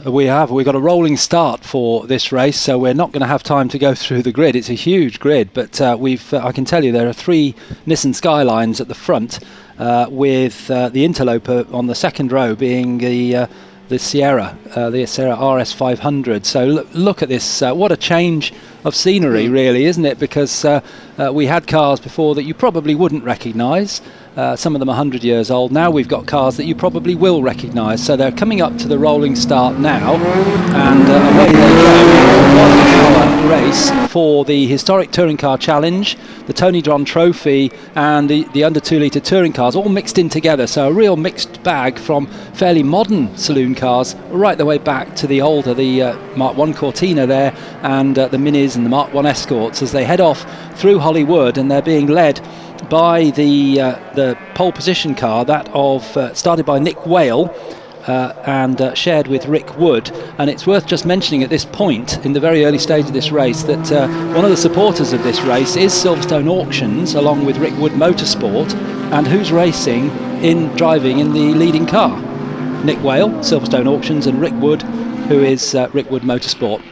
We've got a rolling start for this race, so we're not going to have time to go through the grid. It's a huge grid, but I can tell you there are 3 Nissan Skylines at the front, with the interloper on the second row being the Sierra RS 500. So look at this, what a change of scenery really, isn't it? Because we had cars before that you probably wouldn't recognise. Some of them are 100 years old. Now we've got cars that you probably will recognise. So they're coming up to the rolling start now, and away they go. 1 hour race for the Historic Touring Car Challenge, the Tony Dron Trophy, and the under 2 litre touring cars, all mixed in together. So a real mixed bag from fairly modern saloon cars right the way back to the older, the Mark 1 Cortina there, and the Minis and the Mark 1 Escorts, as they head off through Hollywood, and they're being led by the pole position car, that of started by Nick Whale and shared with Rick Wood. And it's worth just mentioning at this point in the very early stage of this race that one of the supporters of this race is Silverstone Auctions, along with Rick Wood Motorsport, and who's driving in the leading car? Nick Whale, Silverstone Auctions, and Rick Wood, who is Rick Wood Motorsport.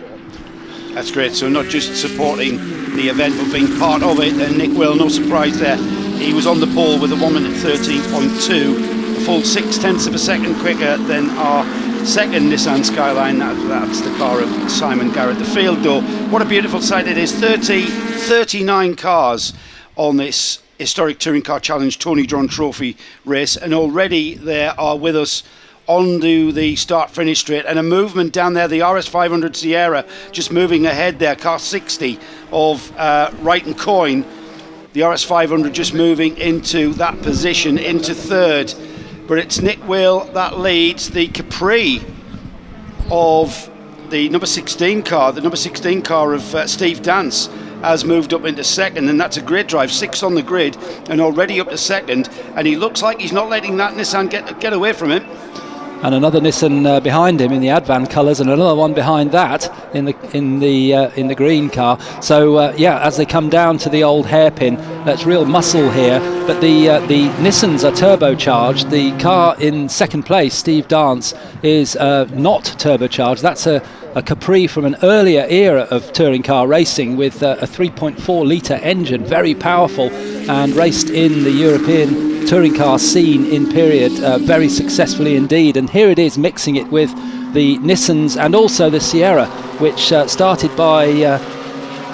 That's great. So not just supporting the event but being part of it. And Nick Will, no surprise there, he was on the pole with a 1 minute 13.2, a full 0.6 of a second quicker than our second Nissan Skyline. That's the car of Simon Garrett. The field though, what a beautiful sight it is. 39 cars on this Historic Touring Car Challenge Tony Dron Trophy race, and already there are with us onto the start-finish straight, and a movement down there, the RS 500 Sierra just moving ahead there, car 60 of Wright and Coyne. The RS 500 just moving into that position, into third, but it's Nick Whale that leads. The Capri of the number 16 car, of Steve Dance, has moved up into second, and that's a great drive, 6th on the grid and already up to second, and he looks like he's not letting that Nissan get away from him. And another Nissan behind him in the Advan colours, and another one behind that in the green car. So as they come down to the old hairpin, that's real muscle here. But the Nissans are turbocharged. The car in second place, Steve Dance, is not turbocharged. That's a Capri from an earlier era of touring car racing with a 3.4 litre engine, very powerful, and raced in the European touring car scene in period very successfully indeed. And here it is mixing it with the Nissans and also the Sierra, which started by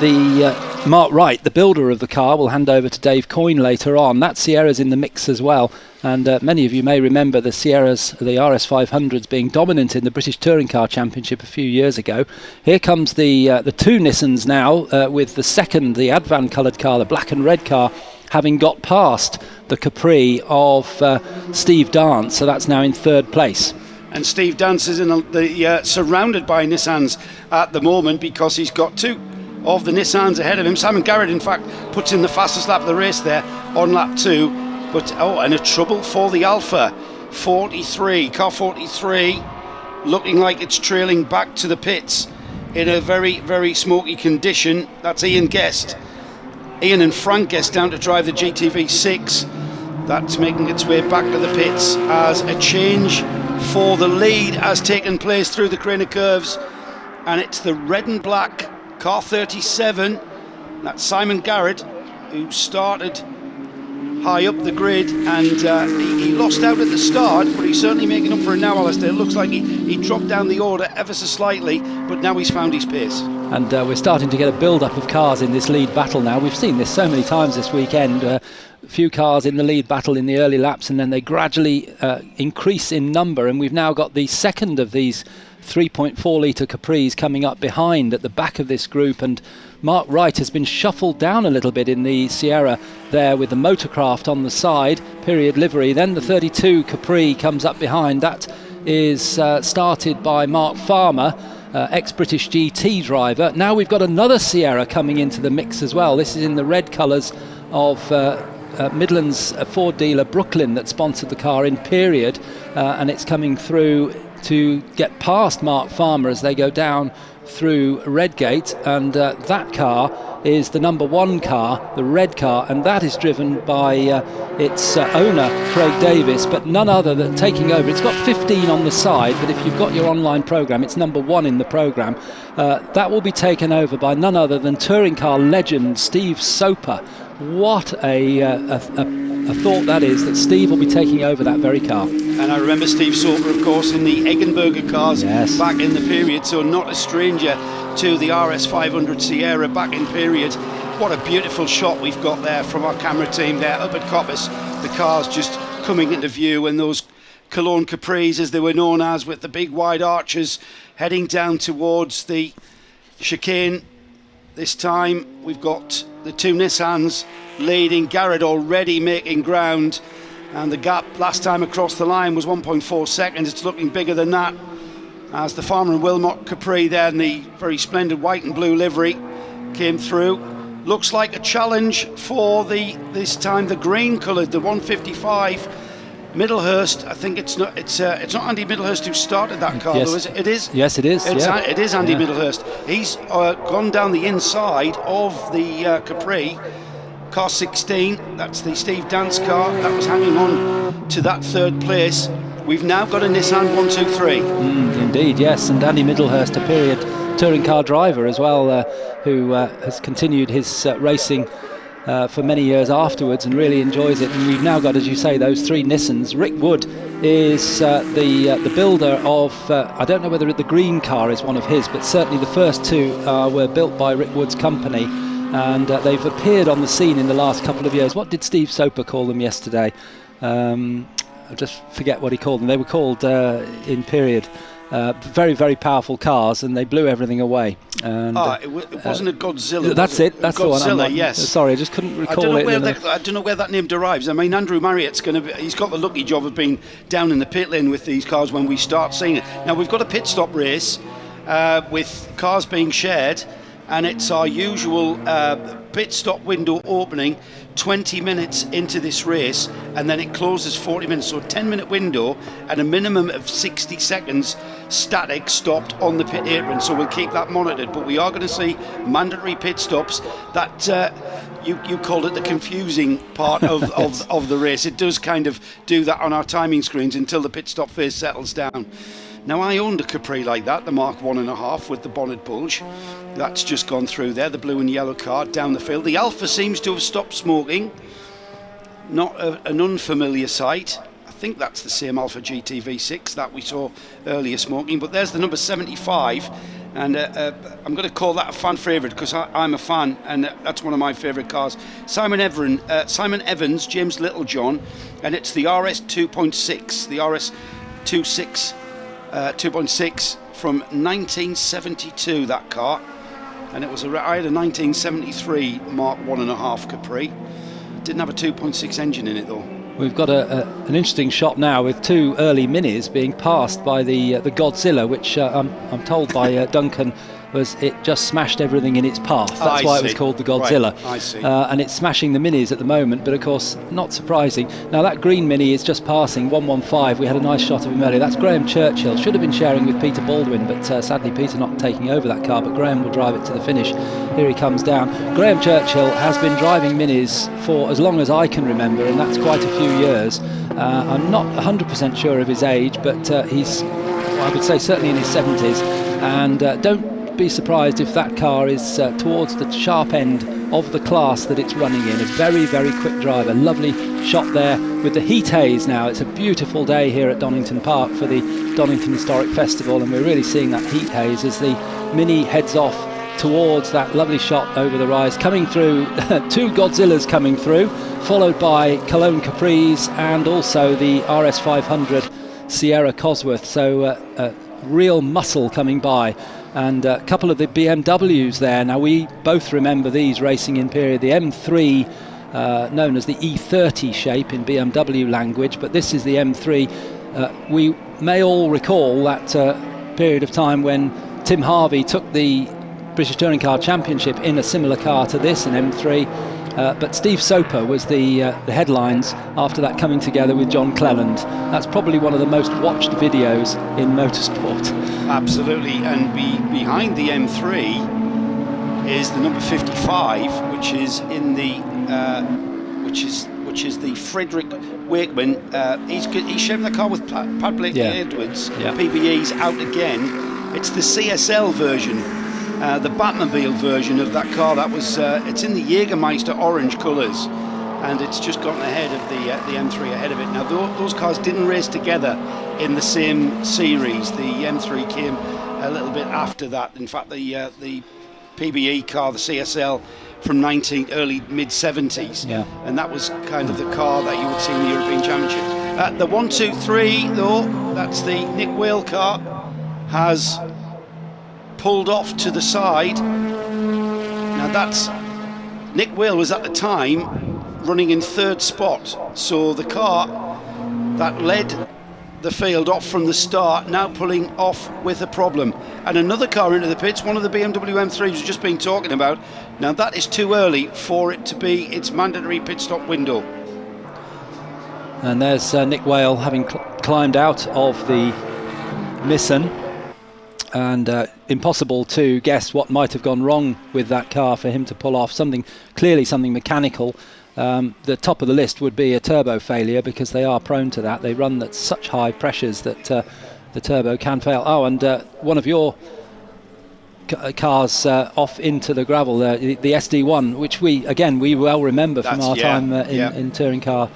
the Mark Wright, the builder of the car. We'll hand over to Dave Coyne later on. That Sierra's in the mix as well, and many of you may remember the Sierras, the RS 500s, being dominant in the British Touring Car Championship a few years ago. Here comes the 2 Nissans now, with the second, the Advan coloured car, the black and red car, having got past the Capri of Steve Dance, so that's now in third place. And Steve Dance is in surrounded by Nissans at the moment, because he's got 2 of the Nissans ahead of him. Simon Garrett, in fact, puts in the fastest lap of the race there on lap 2. But and a trouble for the Alpha 43, car 43, looking like it's trailing back to the pits in a very, very smoky condition. That's Ian Guest. Ian and Frank Guest down to drive the GTV6. That's making its way back to the pits as a change for the lead has taken place through the Craner curves, and it's the red and black car 37. That's Simon Garrett, who started high up the grid, and he lost out at the start, but he's certainly making up for it now, Alistair. It looks like he dropped down the order ever so slightly, but now he's found his pace. And we're starting to get a build-up of cars in this lead battle now. We've seen this so many times this weekend. A few cars in the lead battle in the early laps, and then they gradually increase in number, and we've now got the second of these 3.4 litre Capris coming up behind at the back of this group, and Mark Wright has been shuffled down a little bit in the Sierra there with the Motorcraft on the side, period livery. Then the 32 Capri comes up behind. That is started by Mark Farmer, ex-British GT driver. Now we've got another Sierra coming into the mix as well. This is in the red colours of Midland's Ford dealer Brooklyn that sponsored the car in period, and it's coming through to get past Mark Farmer as they go down through Redgate, and that car is the number 1 car, the red car, and that is driven by its owner, Craig Davis, but none other than taking over. It's got 15 on the side, but if you've got your online programme, it's number 1 in the programme. That will be taken over by none other than touring car legend Steve Soper. What a thought that is, that Steve will be taking over that very car. And I remember Steve Soper, of course, in the Eggenberger cars back in the period, so not a stranger to the RS500 Sierra back in period. What a beautiful shot we've got there from our camera team there up at Capris. The cars just coming into view, and those Cologne Capris, as they were known as, with the big wide arches heading down towards the chicane. This time we've got the 2 Nissans leading, Garrett already making ground, and the gap last time across the line was 1.4 seconds. It's looking bigger than that, as the Farmer and Wilmot Capri there in the very splendid white and blue livery came through. Looks like a challenge for this time the green coloured, the 155 Middlehurst. I think it's not Andy Middlehurst who started that car, yes. though, is it? It is. Yes, it is. It is Andy Middlehurst. He's gone down the inside of the Capri. Car 16, that's the Steve Dance car, that was hanging on to that 3rd place. We've now got a Nissan 123. Indeed, yes, and Andy Middlehurst, a period touring car driver as well, who has continued his racing for many years afterwards and really enjoys it. And we've now got, as you say, those 3 Nissans. Rick Wood is the builder of, I don't know whether the green car is one of his, but certainly the first 2 were built by Rick Wood's company. And they've appeared on the scene in the last couple of years. What did Steve Soper call them yesterday? I just forget what he called them. They were called in period very, very powerful cars, and they blew everything away. And, it wasn't a Godzilla. That's it. That's Godzilla, the one. Yes. Sorry, I just couldn't recall it. I don't know where that name derives. I mean, Andrew Marriott's he's got the lucky job of being down in the pit lane with these cars when we start seeing it. Now we've got a pit stop race with cars being shared. And it's our usual pit stop window opening 20 minutes into this race, and then it closes 40 minutes, so a 10-minute window and a minimum of 60 seconds static stopped on the pit apron. So we'll keep that monitored, but we are going to see mandatory pit stops. That you called it the confusing part of the race. It does kind of do that on our timing screens until the pit stop phase settles down. Now, I owned a Capri like that, the Mark 1.5 with the bonnet bulge. That's just gone through there, the blue and yellow car down the field. The Alpha seems to have stopped smoking. Not an unfamiliar sight. I think that's the same Alpha GT V6 that we saw earlier smoking. But there's the number 75. And I'm going to call that a fan favourite because I'm a fan, and that's one of my favourite cars. Simon Evans, James Littlejohn, and it's the RS 2.6, the RS 2.6 from 1972, that car, and I had a 1973 Mark 1.5 Capri. Didn't have a 2.6 engine in it though. We've got an interesting shot now with 2 early minis being passed by the Godzilla, which I'm told by Duncan it just smashed everything in its path. That's why it was called the Godzilla. Right, I see. And it's smashing the minis at the moment, but of course not surprising. Now that green mini is just passing 115. We had a nice shot of him earlier. That's Graeme Churchill. Should have been sharing with Peter Baldwin, but sadly Peter not taking over that car, but Graeme will drive it to the finish. Here he comes down. Graeme Churchill has been driving minis for as long as I can remember, and that's quite a few years. I'm not 100% sure of his age, but he's, I would say, certainly in his 70s. And don't be surprised if that car is towards the sharp end of the class that it's running in. A very, very quick driver. Lovely shot there with the heat haze now. It's a beautiful day here at Donington Park for the Donington Historic Festival, and we're really seeing that heat haze as the Mini heads off towards that lovely shot over the rise. Coming through, 2 Godzillas coming through, followed by Cologne Capris and also the RS500 Sierra Cosworth. So real muscle coming by. And a couple of the BMWs there. Now we both remember these racing in period. The M3, known as the E30 shape in BMW language, but this is the M3. We may all recall that period of time when Tim Harvey took the British Touring Car Championship in a similar car to this, an M3. But Steve Soper was the headlines after that, coming together with John Cleland. That's probably one of the most watched videos in motorsport. Absolutely, and behind the M3 is the number 55, which is in the which is the Frederick Wakeman. He's sharing the car with Pat Blakely Edwards. PBE's out again. It's the CSL version, the Batmobile version of that car. That was it's in the Jägermeister orange colours, and it's just gotten ahead of the M3 ahead of it. Now those cars didn't race together in the same series. The M3 came a little bit after that. In fact, the PBE car, the CSL, from early mid-70s, and that was kind of the car that you would see in the European Championship. The 1, 2, 3, though, that's the Nick Whale car, has pulled off to the side. Now that's Nick Whale was at the time running in third spot, so the car that led the field off from the start now pulling off with a problem, and another car into the pits, one of the BMW M3s we've just been talking about. Now that is too early for it to be its mandatory pit stop window. And there's Nick Whale having climbed out of the Nissan, and impossible to guess what might have gone wrong with that car for him to pull off. Clearly something mechanical. The top of the list would be a turbo failure, because they are prone to that. They run at such high pressures that the turbo can fail. Oh, and one of your cars off into the gravel, the SD1, which we well remember from our time in touring car,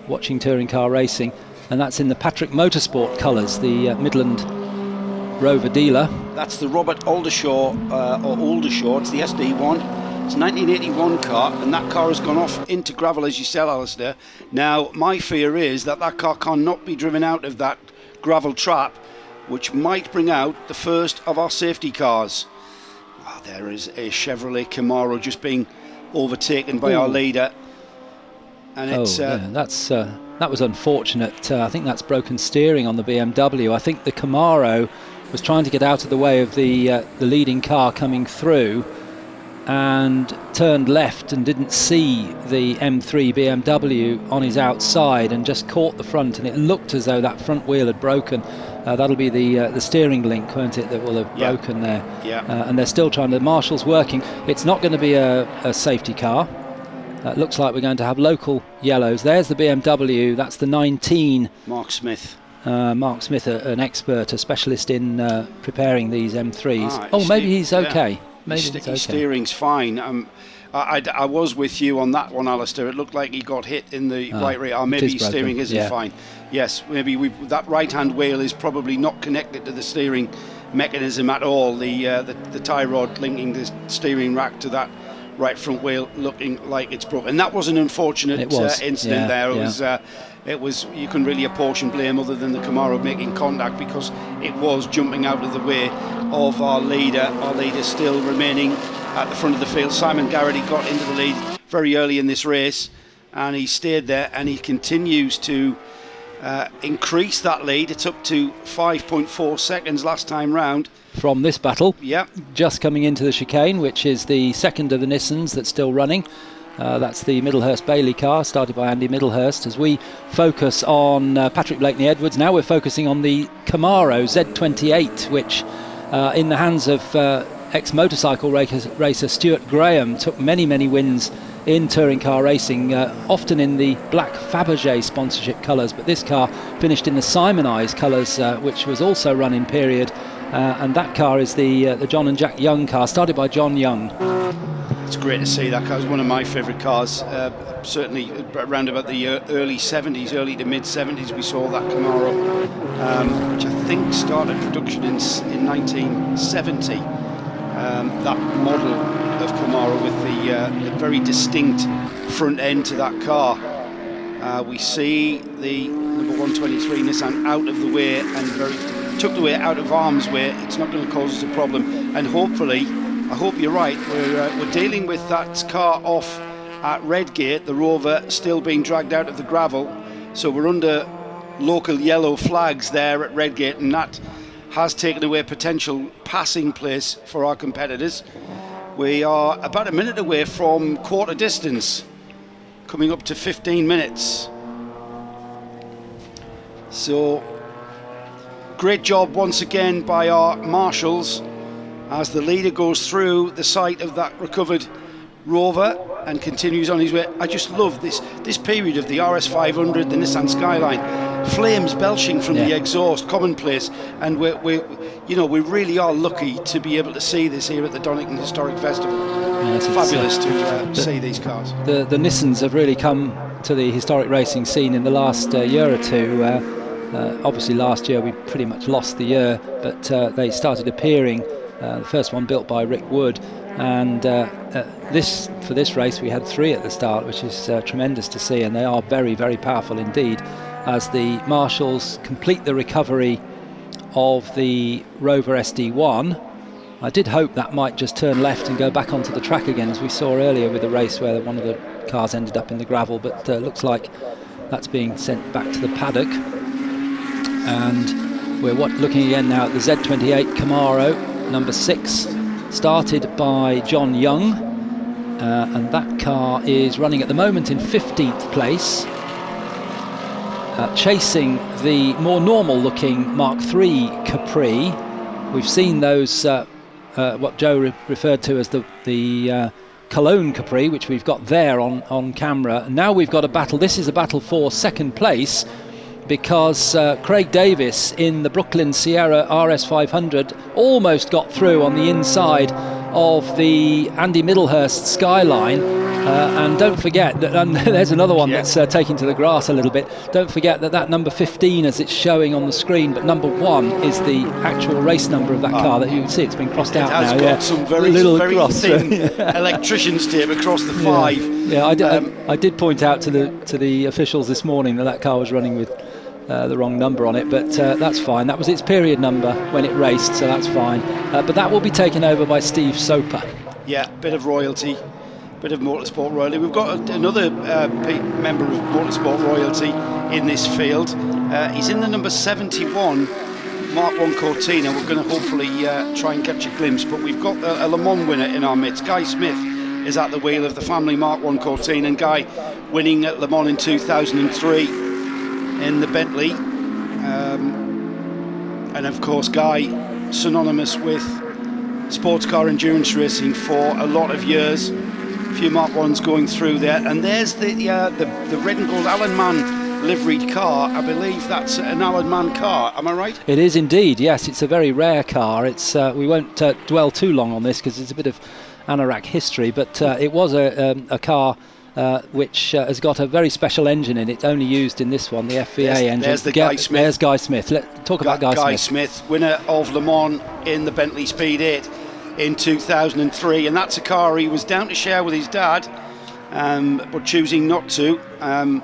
watching touring car racing, and that's in the Patrick Motorsport colours, the Midland Rover dealer. That's the Robert Aldershaw, or Aldershaw. It's the SD1. It's a 1981 car, and that car has gone off into gravel, as you said, Alistair. Now, my fear is that car cannot be driven out of that gravel trap, which might bring out the first of our safety cars. Oh, there is a Chevrolet Camaro just being overtaken by our leader. And it's that was unfortunate. I think that's broken steering on the BMW. I think the Camaro was trying to get out of the way of the leading car coming through, and turned left and didn't see the M3 BMW on his outside, and just caught the front, and it looked as though that front wheel had broken. That'll be the steering link, won't it, that will have broken there. And they're still trying. The marshal's working. It's not going to be a safety car. It looks like we're going to have local yellows. There's the BMW. That's the 19. Mark Smith. Mark Smith, an expert, a specialist in preparing these M3s. Maybe he's okay. Maybe his steering's fine. I was with you on that one, Alistair. It looked like he got hit in the right rear. Or maybe his steering isn't fine. Yes, maybe that right-hand wheel is probably not connected to the steering mechanism at all. The tie rod linking the steering rack to that right front wheel looking like it's broken. And that was an unfortunate incident there. It was, you couldn't really apportion blame other than the Camaro making contact, because it was jumping out of the way of our leader. Our leader still remaining at the front of the field. Simon Garrity got into the lead very early in this race, and he stayed there, and he continues to increase that lead. It's up to 5.4 seconds last time round. From this battle, yeah, just coming into the chicane, which is the second of the Nissans that's still running. That's the Middlehurst Bailey car, started by Andy Middlehurst. As we focus on Patrick Blakeney Edwards, now we're focusing on the Camaro Z28, which in the hands of ex-motorcycle racer Stuart Graham took many wins in touring car racing, often in the black Fabergé sponsorship colours, but this car finished in the Simonized colours, which was also run in period, and that car is the John and Jack Young car, started by John Young. It's great to see. That car is one of my favourite cars. Certainly around about the early to mid 70s we saw that Camaro, which I think started production in 1970. That model of Camaro with the very distinct front end to that car. We see the number 123 Nissan out of the way and tucked away out of harm's way. It's not going to cause us a problem, and hopefully, I hope you're right, we're dealing with that car off at Redgate, the Rover still being dragged out of the gravel, so we're under local yellow flags there at Redgate, and that has taken away potential passing place for our competitors. We are about a minute away from quarter distance, coming up to 15 minutes. So great job once again by our marshals as the leader goes through the site of that recovered Rover and continues on his way. I just love this period of the RS500, the Nissan Skyline, flames belching from the exhaust, commonplace, and we really are lucky to be able to see this here at the Donington Historic Festival. It's fabulous to see these cars. The Nissans have really come to the historic racing scene in the last year or two. Obviously last year we pretty much lost the year, but they started appearing. The first one built by Rick Wood, and for this race we had 3 at the start, which is tremendous to see, and they are very, very powerful indeed as the marshals complete the recovery of the Rover SD1. I did hope that might just turn left and go back onto the track again, as we saw earlier with the race where one of the cars ended up in the gravel, but looks like that's being sent back to the paddock. And we're looking again now at the Z28 Camaro number 6, started by John Young, and that car is running at the moment in 15th place, chasing the more normal looking Mark III Capri. We've seen those what Joe referred to as the Cologne Capri, which we've got there on camera. And now we've got a battle. This is a battle for second place, because Craig Davis in the Brooklyn Sierra RS500 almost got through on the inside of the Andy Middlehurst Skyline, and don't forget that, and there's another one that's taking to the grass a little bit. Don't forget that number 15, as it's showing on the screen, but number 1 is the actual race number of that car. That you can see it's been crossed out now. It has got some very thin electrician's tape across the 5. Yeah, I did point out to the officials this morning that car was running with the wrong number on it, but that's fine. That was its period number when it raced, so that's fine. But that will be taken over by Steve Soper. Yeah, bit of royalty, bit of motorsport royalty. We've got another member of motorsport royalty in this field. He's in the number 71 Mark 1 Cortina. We're going to hopefully try and catch a glimpse, but we've got a Le Mans winner in our midst. Guy Smith is at the wheel of the family Mark 1 Cortina, and Guy winning at Le Mans in 2003 in the Bentley, and of course Guy synonymous with sports car endurance racing for a lot of years. A few Mark 1s going through there, and there's the red and gold Alan Mann liveried car. I believe that's an Alan Mann car, am I right? It is indeed, yes. It's a very rare car. It's we won't dwell too long on this because it's a bit of Anorak history, but it was a car which has got a very special engine in it, only used in this one, the FIA engine. There's Guy Smith. There's Guy Smith. Let's talk about Guy Smith, winner of Le Mans in the Bentley Speed 8 in 2003, and that's a car he was down to share with his dad, but choosing not to. And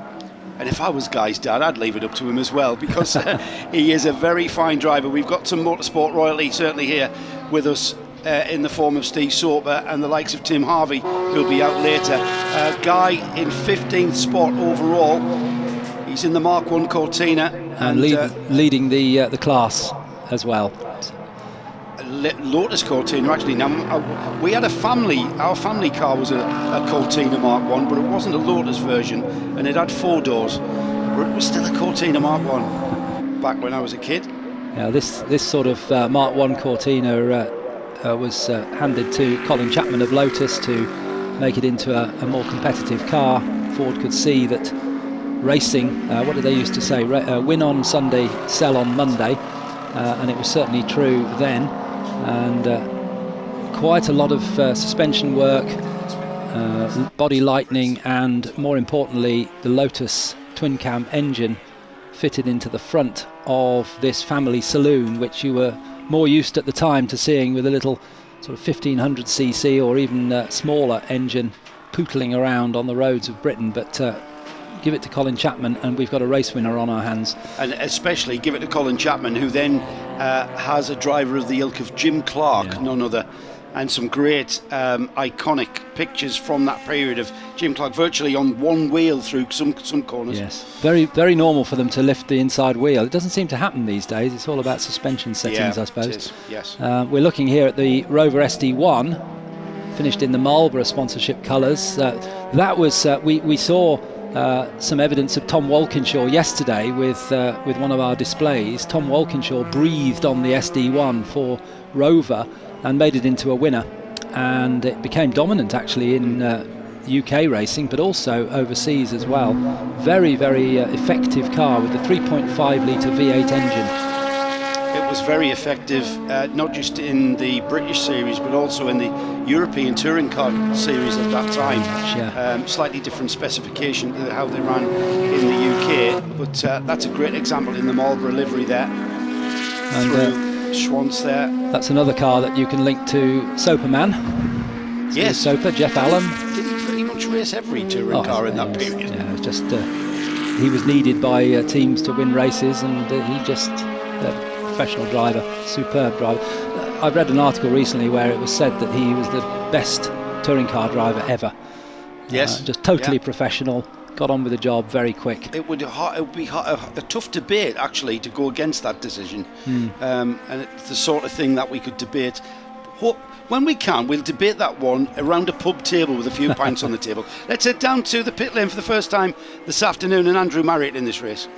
if I was Guy's dad, I'd leave it up to him as well, because he is a very fine driver. We've got some motorsport royalty certainly here with us, in the form of Steve Soper and the likes of Tim Harvey, who'll be out later. Guy in 15th spot overall. He's in the Mark 1 Cortina and leading the class as well. Lotus Cortina, actually. Now, we had our family car was a Cortina Mark 1, but it wasn't a Lotus version, and it had 4 doors. But it was still a Cortina Mark 1 back when I was a kid. Yeah, this sort of Mark 1 Cortina was handed to Colin Chapman of Lotus to make it into a more competitive car. Ford could see that racing, what did they used to say, win on Sunday, sell on Monday, and it was certainly true then. And quite a lot of suspension work, body lightening, and more importantly the Lotus twin cam engine fitted into the front of this family saloon, which you were more used at the time to seeing with a little sort of 1500cc or even smaller engine pootling around on the roads of Britain. But give it to Colin Chapman and we've got a race winner on our hands. And especially give it to Colin Chapman, who then has a driver of the ilk of Jim Clark, none other, and some great iconic pictures from that period of Jim Clark virtually on one wheel through some corners. Yes, very, very normal for them to lift the inside wheel. It doesn't seem to happen these days. It's all about suspension settings, I suppose. It is, yes. We're looking here at the Rover SD1, finished in the Marlborough sponsorship colours. That was we saw some evidence of Tom Walkinshaw yesterday with one of our displays. Tom Walkinshaw breathed on the SD1 for Rover and made it into a winner, and it became dominant actually in UK racing, but also overseas as well. Very, very effective car with the 3.5 litre V8 engine. It was very effective, not just in the British series, but also in the European Touring Car series at that time. Slightly different specification to how they ran in the UK, but that's a great example in the Marlborough livery there. And through Schwantz there. That's another car that you can link to Mann. Yes. Soper, Jeff Allen. Didn't pretty much race every touring car in that period. Yeah, just he was needed by teams to win races, and he just professional driver, superb driver. I've read an article recently where it was said that he was the best touring car driver ever. Yes, just totally professional. Got on with the job very quick. It would be a tough debate actually to go against that decision, and it's the sort of thing that we could debate. When we can, we'll debate that one around a pub table with a few pints on the table. Let's head down to the pit lane for the first time this afternoon, and Andrew Marriott in this race.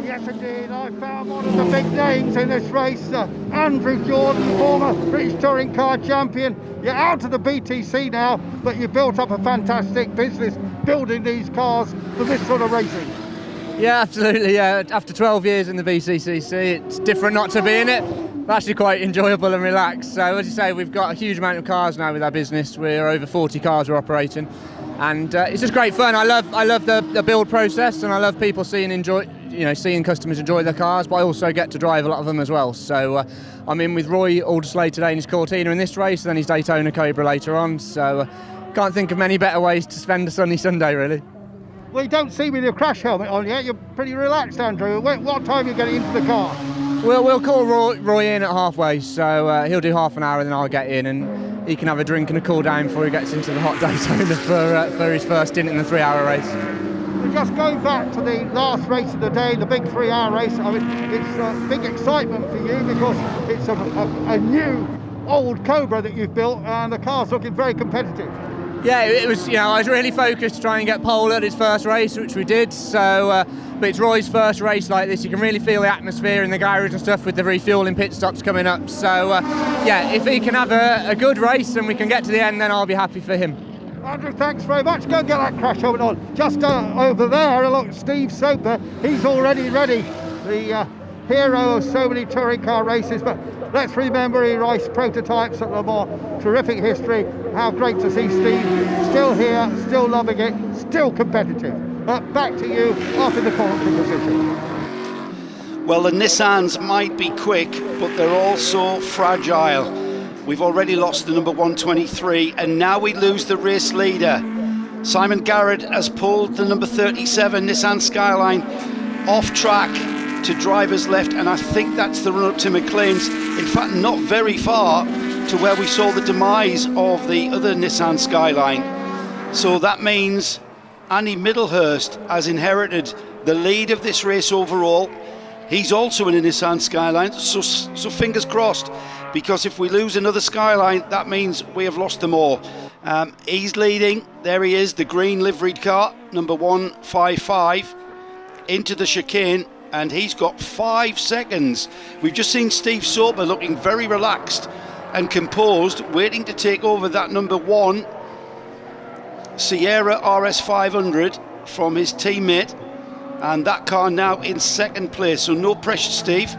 Yes indeed, I found one of the big names in this race, Andrew Jordan, former British Touring Car champion. You're out of the BTC now, but you built up a fantastic business building these cars for this sort of racing. Yeah, absolutely, yeah. After 12 years in the BCCC, it's different not to be in it. Actually quite enjoyable and relaxed. So as you say, we've got a huge amount of cars now with our business. We're over 40 cars we're operating, and it's just great fun. I love the build process, and I love people seeing customers enjoy their cars, but I also get to drive a lot of them as well. So I'm in with Roy Alderslade today in his Cortina in this race, and then his Daytona Cobra later on. So can't think of many better ways to spend a sunny Sunday, really. Well, you don't see with your crash helmet on yet. You're pretty relaxed, Andrew. What time are you getting into the car? We'll call Roy in at halfway, so he'll do half an hour, and then I'll get in, and he can have a drink and a cool down before he gets into the hot Daytona for his first stint in the 3-hour race. We're just going back to the last race of the day, the big 3-hour race. I mean, it's big excitement for you because it's a new old Cobra that you've built, and the car's looking very competitive. Yeah, it was. I was really focused to try and get pole at his first race, which we did. So, but it's Roy's first race like this. You can really feel the atmosphere in the garage and stuff with the refueling pit stops coming up. So, yeah, if he can have a good race and we can get to the end, then I'll be happy for him. Andrew, thanks very much. Go and get that crash helmet on. Just over there, look, Steve Soper. He's already ready. The hero of so many touring car races. But let's remember he raced prototypes at Le Mans. Terrific history. How great to see Steve still here, still loving it, still competitive. Back to you up in the commentary position. Well, the Nissans might be quick, but they're also fragile. We've already lost the number 123, and now we lose the race leader. Simon Garrett has pulled the number 37 Nissan Skyline off track to driver's left, and I think that's the run up to McLean's. In fact, not very far to where we saw the demise of the other Nissan Skyline. So that means Andy Middlehurst has inherited the lead of this race overall. He's also in a Nissan Skyline, so fingers crossed, because if we lose another Skyline, that means we have lost them all. He's leading. There he is, the green liveried car, number 155, into the chicane, and he's got 5 seconds. We've just seen Steve Soper looking very relaxed and composed, waiting to take over that number 1 Sierra RS500 from his teammate, and that car now in second place. So no pressure, Steve.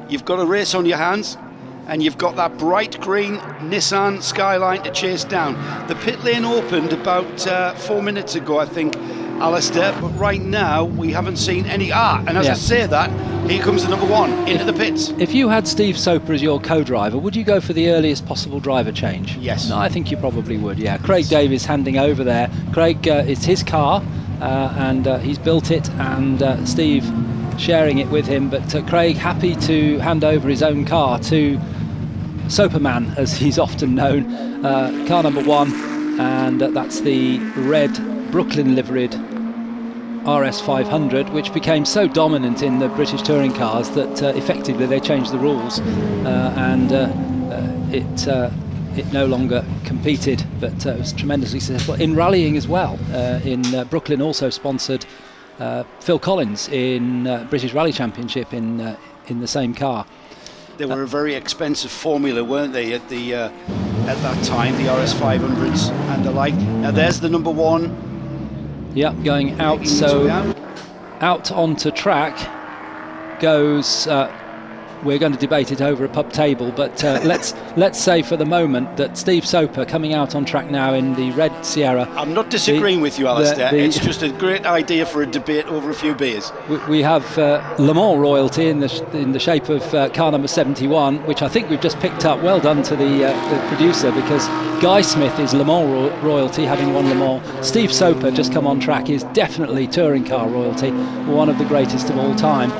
You've got a race on your hands, and you've got that bright green Nissan Skyline to chase down. The pit lane opened about 4 minutes ago, I think, Alistair, but right now we haven't seen any. And as I say that, here comes the number 1 into the pits. If you had Steve Soper as your co-driver, would you go for the earliest possible driver change? Yes. No, I think you probably would, yeah. Craig Davies handing over there. Craig, it's his car, and he's built it, and Steve sharing it with him, but Craig happy to hand over his own car to Soperman, as he's often known. Car number 1, and that's the red Brooklyn liveried RS500, which became so dominant in the British touring cars that effectively they changed the rules, and it no longer competed, but it was tremendously successful in rallying as well. In Brooklyn also sponsored Phil Collins in British Rally Championship in the same car. They were a very expensive formula, weren't they, at that time, the RS 500s and the like. Now there's the number one. Yeah, going out, so out onto track goes. We're going to debate it over a pub table, but let's say for the moment that Steve Soper coming out on track now in the red Sierra. I'm not disagreeing with you, Alistair. It's just a great idea for a debate over a few beers. We have Le Mans royalty in the shape of car number 71, which I think we've just picked up. Well done to the producer, because Guy Smith is Le Mans royalty, having won Le Mans. Steve Soper, just come on track, is definitely touring car royalty, one of the greatest of all time.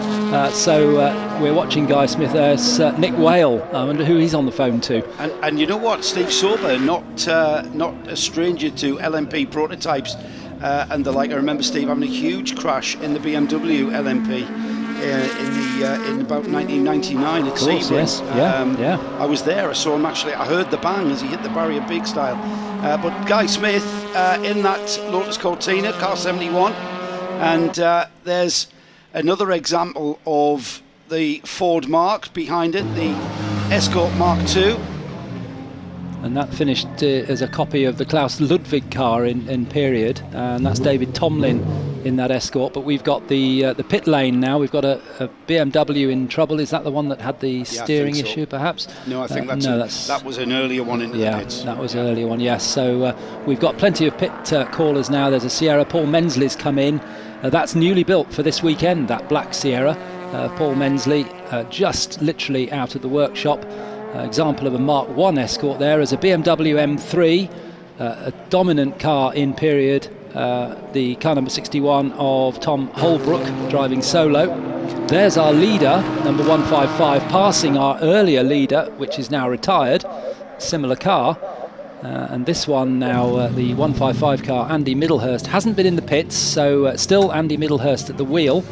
So we're watching Guy Smith. There's Nick Whale. I wonder who he's on the phone to. And you know what, Steve Soper, not a stranger to LMP prototypes and the like. I remember Steve having a huge crash in the BMW LMP in about 1999 at Sebring. Yes, yeah. I was there. I saw him actually. I heard the bang as he hit the barrier big style. But Guy Smith in that Lotus Cortina, car 71, and there's another example of the Ford Mark behind it, the Escort Mark II. And that finished as a copy of the Klaus Ludwig car in period, and that's David Tomlin in that Escort. But we've got the pit lane now. We've got a BMW in trouble. Is that the one that had the steering issue, perhaps? No, I think that was an earlier one into the pits. That was an earlier one, yes. So we've got plenty of pit callers now. There's a Sierra. Paul Mensley's come in. That's newly built for this weekend, that black Sierra. Paul Mensley just literally out of the workshop. Example of a Mark I Escort there as a BMW M3, a dominant car in period, the car number 61 of Tom Holbrook driving solo. There's our leader, number 155, passing our earlier leader, which is now retired, similar car. And this one now, the 155 car, Andy Middlehurst, hasn't been in the pits, so still Andy Middlehurst at the wheel,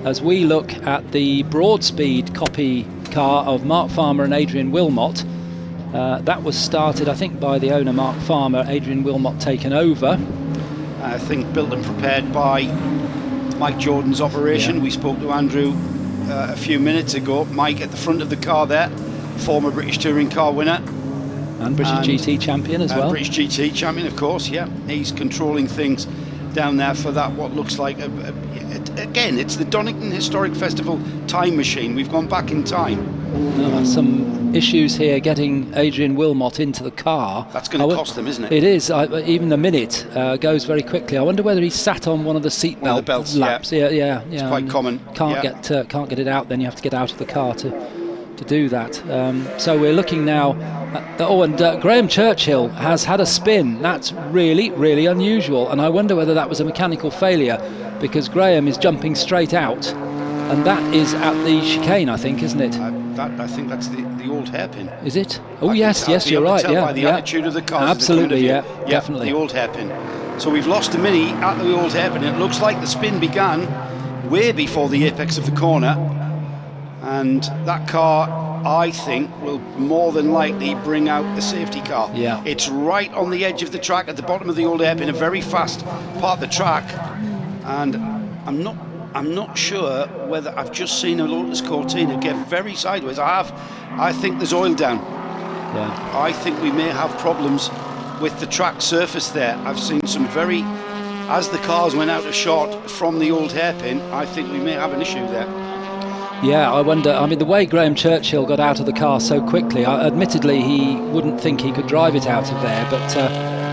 as we look at the Broadspeed copy car of Mark Farmer and Adrian Wilmot. That was started, I think, by the owner Mark Farmer, Adrian Wilmot taken over. I think built and prepared by Mike Jordan's operation. We spoke to Andrew a few minutes ago. Mike at the front of the car there, former British Touring Car winner. And British GT champion as well. British GT champion, of course, yeah. He's controlling things down there for that, what looks like, again, it's the Donington Historic Festival time machine. We've gone back in time. Some issues here getting Adrian Wilmot into the car. That's going to cost them, isn't it? It is. Even the minute goes very quickly. I wonder whether he sat on one of the seat belts laps. Yeah. It's quite common. Can't get it out. Then you have to get out of the car to do that. So we're looking now at Graeme Churchill has had a spin. That's really, really unusual, and I wonder whether that was a mechanical failure, because Graeme is jumping straight out, and that is at the chicane, I think, isn't it? I think that's the old hairpin. Is it? Oh, yes, you're right. By the attitude of the car. Absolutely, definitely. The old hairpin. So we've lost a Mini at the old hairpin. It looks like the spin began way before the apex of the corner, and that car, I think, will more than likely bring out the safety car. Yeah. It's right on the edge of the track at the bottom of the old hairpin, a very fast part of the track, and I'm not sure whether I've just seen a Lotus Cortina get very sideways. I think there's oil down. Yeah. I think we may have problems with the track surface there. I've seen some as the cars went out of shot from the old hairpin, I think we may have an issue there. Yeah, I wonder, the way Graeme Churchill got out of the car so quickly, admittedly he wouldn't think he could drive it out of there, but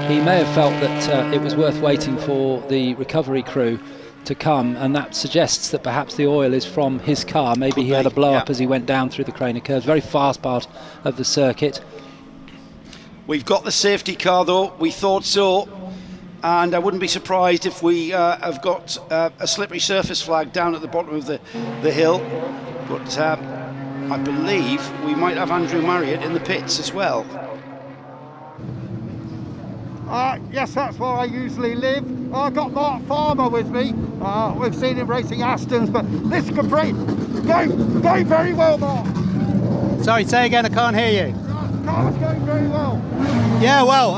he may have felt that it was worth waiting for the recovery crew to come, and that suggests that perhaps the oil is from his car. Maybe he had a blow up as he went down through the Craner curves. Very fast part of the circuit. We've got the safety car though, we thought so, and I wouldn't be surprised if we have got a slippery surface flag down at the bottom of the hill, but I believe we might have Andrew Marriott in the pits as well. Yes, that's where I usually live. I've got Mark Farmer with me. We've seen him racing Astons, but this Capri going very well, Mark. Sorry, say again, I can't hear you. car was going very well. Yeah, well,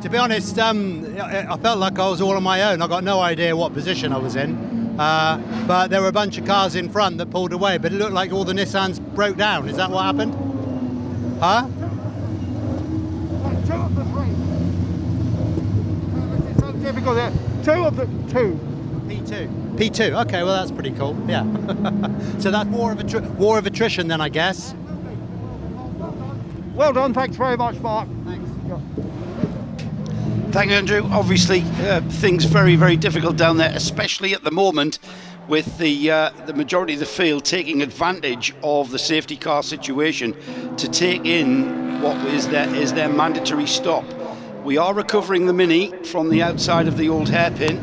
to be honest, I felt like I was all on my own. I got no idea what position I was in. But there were a bunch of cars in front that pulled away, but it looked like all the Nissans broke down. Is that what happened? Huh? Two of the three. It's so difficult there. Two of the two. P2. Okay, well that's pretty cool. Yeah. So that's war of attrition then, I guess. Well done. Thanks very much, Mark. Thanks. Thank you, Andrew. Obviously, things very, very difficult down there, especially at the moment, with the majority of the field taking advantage of the safety car situation to take in what is their mandatory stop. We are recovering the Mini from the outside of the old hairpin,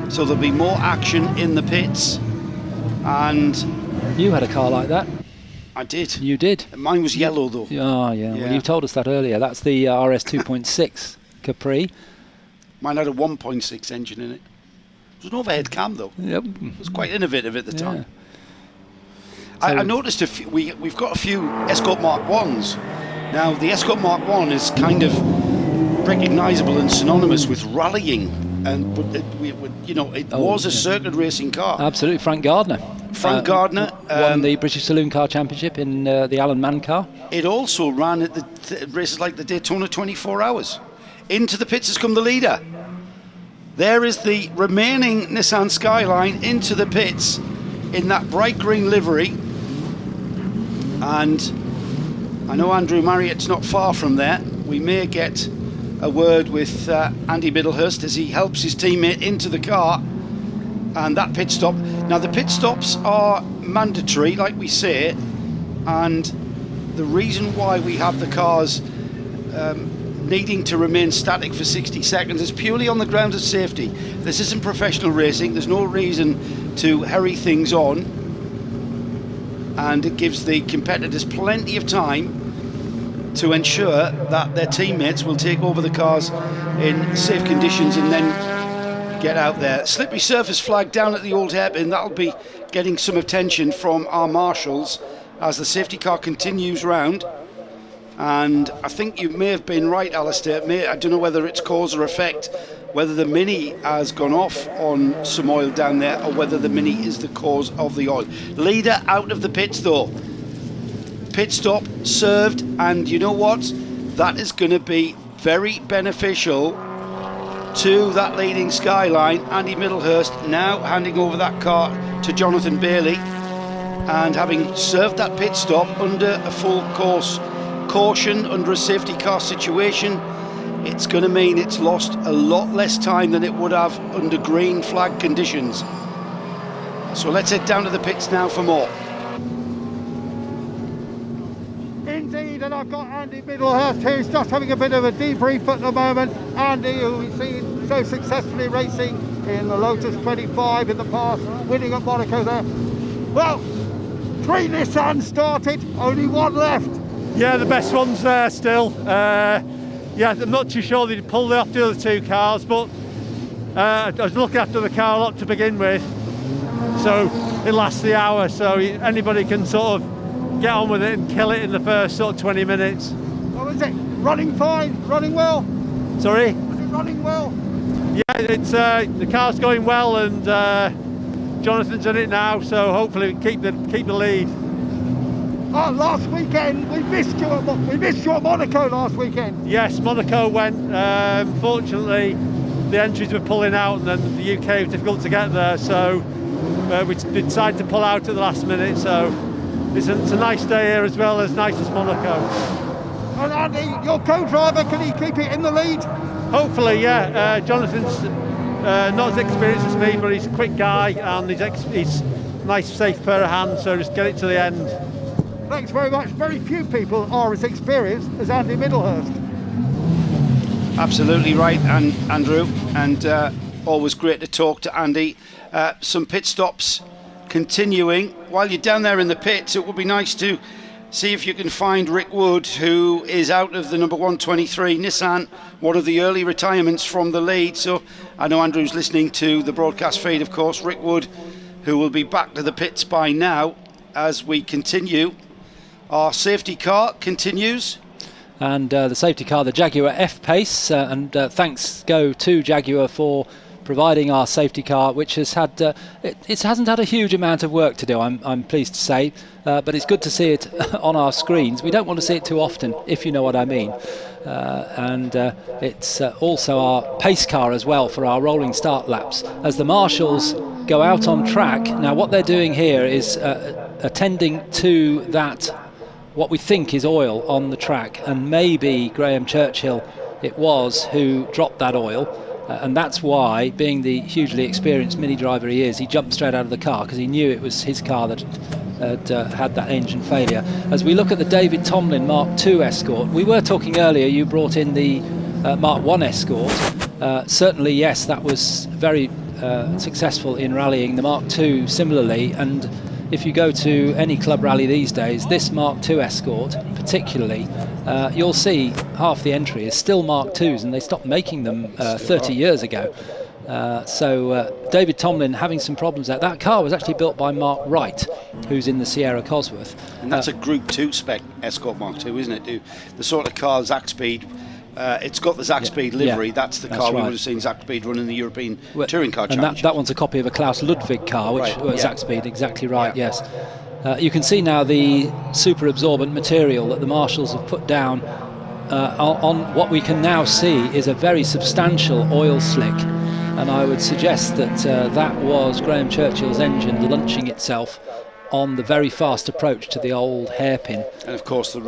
so there'll be more action in the pits. And You had a car like that. I did. You did. Mine was yellow though. Oh, yeah. Well, you told us that earlier. That's the RS 2.6 Capri. Mine had a 1.6 engine in it. It was an overhead cam though. Yep. It was quite innovative at the time. So I noticed we've got a few Escort Mark 1s. Now the Escort Mark 1 is kind of recognisable and synonymous with rallying, and it was a circuit racing car. Absolutely. Frank Gardner. Gardner won the British Saloon Car Championship in the Alan Mann car. It also ran at the races like the Daytona 24 Hours. Into the pits has come the leader. There is the remaining Nissan Skyline into the pits in that bright green livery. And I know Andrew Marriott's not far from there. We may get a word with Andy Middlehurst as he helps his teammate into the car and that pit stop. Now the pit stops are mandatory, like we say, and the reason why we have the cars needing to remain static for 60 seconds is purely on the grounds of safety. This isn't professional racing. There's no reason to hurry things on, and it gives the competitors plenty of time to ensure that their teammates will take over the cars in safe conditions and then get out there. Slippery surface flag down at the old hairpin. That'll be getting some attention from our marshals as the safety car continues round. And I think you may have been right, Alistair. I don't know whether it's cause or effect, whether the Mini has gone off on some oil down there or whether the Mini is the cause of the oil. Leader out of the pits though. Pit stop served, and you know what? That is going to be very beneficial to that leading Skyline. Andy Middlehurst now handing over that car to Jonathan Bailey, and having served that pit stop under a full course caution, under a safety car situation, it's going to mean it's lost a lot less time than it would have under green flag conditions. So let's head down to the pits now for more. Indeed, and I've got Andy Middlehurst here. He's just having a bit of a debrief at the moment. Andy, who we've seen so successfully racing in the Lotus 25 in the past, winning at Monaco there. Well, 3 Nissans started, only 1 left. Yeah, the best one's there still. Yeah, I'm not too sure they'd pulled off the other 2 cars, but I was looking after the car a lot to begin with, so it lasts the hour, so anybody can sort of get on with it and kill it in the first sort of 20 minutes. Oh, is it running fine, running well? Sorry? Was it running well? Yeah, it's the car's going well, and Jonathan's in it now, so hopefully we keep the lead. Oh, last weekend we missed you at Monaco last weekend. Yes, Monaco went. Fortunately, the entries were pulling out, and then the UK was difficult to get there, so we decided to pull out at the last minute. So it's a nice day here as well, as nice as Monaco. And Andy, your co-driver, can he keep it in the lead? Hopefully, yeah. Jonathan's not as experienced as me, but he's a quick guy, and he's a nice, safe pair of hands. So just get it to the end. Thanks very much. Very few people are as experienced as Andy Middlehurst. Absolutely right, and Andrew, and always great to talk to Andy. Some pit stops continuing. While you're down there in the pits, it would be nice to see if you can find Rick Wood, who is out of the number 123 Nissan, one of the early retirements from the lead. So I know Andrew's listening to the broadcast feed, of course. Rick Wood, who will be back to the pits by now as we continue. Our safety car continues. and the safety car, the Jaguar F-Pace, and thanks go to Jaguar for providing our safety car, which has had it hasn't had a huge amount of work to do, I'm pleased to say, but it's good to see it on our screens. We don't want to see it too often, if you know what I mean. And it's also our pace car as well for our rolling start laps as the marshals go out on track. Now what they're doing here is attending to that, what we think is oil on the track, and maybe Graeme Churchill it was who dropped that oil. And that's why, being the hugely experienced Mini driver he is, he jumped straight out of the car because he knew it was his car that had that engine failure. As we look at the David Tomlin Mark II Escort, we were talking earlier, you brought in the Mark I Escort. Certainly, yes, that was very successful in rallying. The Mark II similarly, and if you go to any club rally these days, this Mark II Escort particularly, you'll see half the entry is still Mark IIs, and they stopped making them 30 years ago. So David Tomlin having some problems there. That car was actually built by Mark Wright, who's in the Sierra Cosworth. And that's a Group 2 spec Escort Mark II, isn't it? The sort of car Zach Speed, it's got the Zach Speed livery. Yeah, that's the car right. we would have seen Zach Speed running the European Touring Car Challenge. And that one's a copy of a Klaus Ludwig car, which Zach Speed, exactly right, yes. You can see now the super absorbent material that the marshals have put down on what we can now see is a very substantial oil slick, and I would suggest that that was Graeme Churchill's engine launching itself on the very fast approach to the old hairpin. And of course in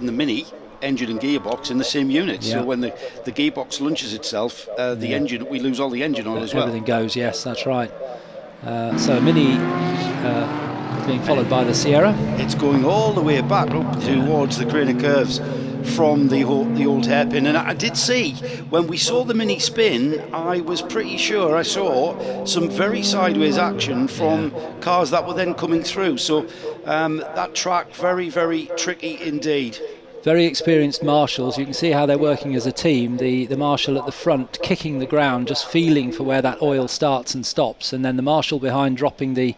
the Mini, engine and gearbox in the same unit, so when the gearbox launches itself, the engine, we lose all the engine oil as well. Everything goes, yes, that's right. So Mini being followed by the Sierra. It's going all the way back up towards the Craner Curves from the old hairpin, and I did see when we saw the Mini spin, I was pretty sure I saw some very sideways action from cars that were then coming through, so that track very, very tricky indeed. Very experienced marshals. You can see how they're working as a team. The marshal at the front kicking the ground, just feeling for where that oil starts and stops, and then the marshal behind dropping the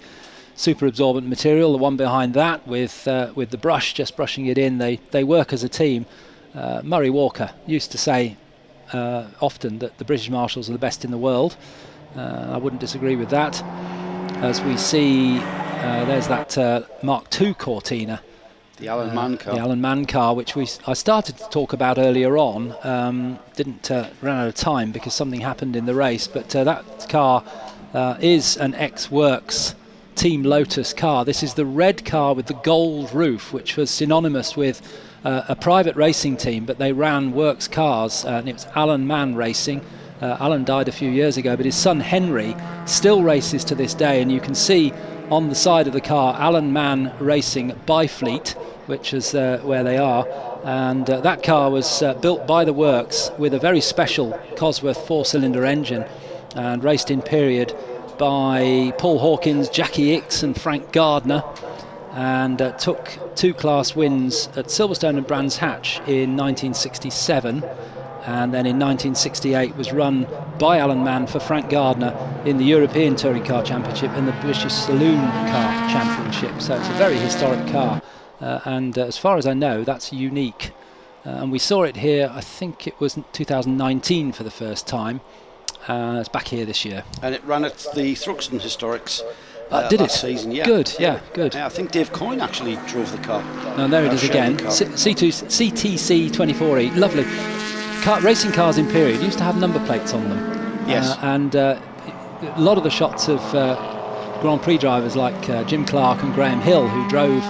super absorbent material, the one behind that with the brush, just brushing it in. They work as a team. Murray Walker used to say often that the British marshals are the best in the world. I wouldn't disagree with that. As we see, there's that Mark II Cortina. The Alan Mann car. The Alan Mann car, which I started to talk about earlier on. Didn't run out of time because something happened in the race, but that car is an ex-Works Team Lotus car. This is the red car with the gold roof, which was synonymous with a private racing team, but they ran Works cars, and it was Alan Mann Racing. Alan died a few years ago, but his son Henry still races to this day, and you can see on the side of the car Alan Mann Racing Byfleet, which is where they are, and that car was built by the Works with a very special Cosworth 4-cylinder engine and raced in period by Paul Hawkins, Jackie Ickx and Frank Gardner, and took 2 class wins at Silverstone and Brands Hatch in 1967, and then in 1968 was run by Alan Mann for Frank Gardner in the European Touring Car Championship and the British Saloon Car Championship. So it's a very historic car, and as far as I know, that's unique. And we saw it here, I think it was 2019 for the first time. It's back here this year. And it ran at the Thruxton Historics did last it? Season, yeah. Good, yeah, good. Yeah, I think Dave Coyne actually drove the car. And there it is again. CTC 24E, lovely. Racing cars in period used to have number plates on them. Yes. And a lot of the shots of Grand Prix drivers like Jim Clark and Graham Hill, who drove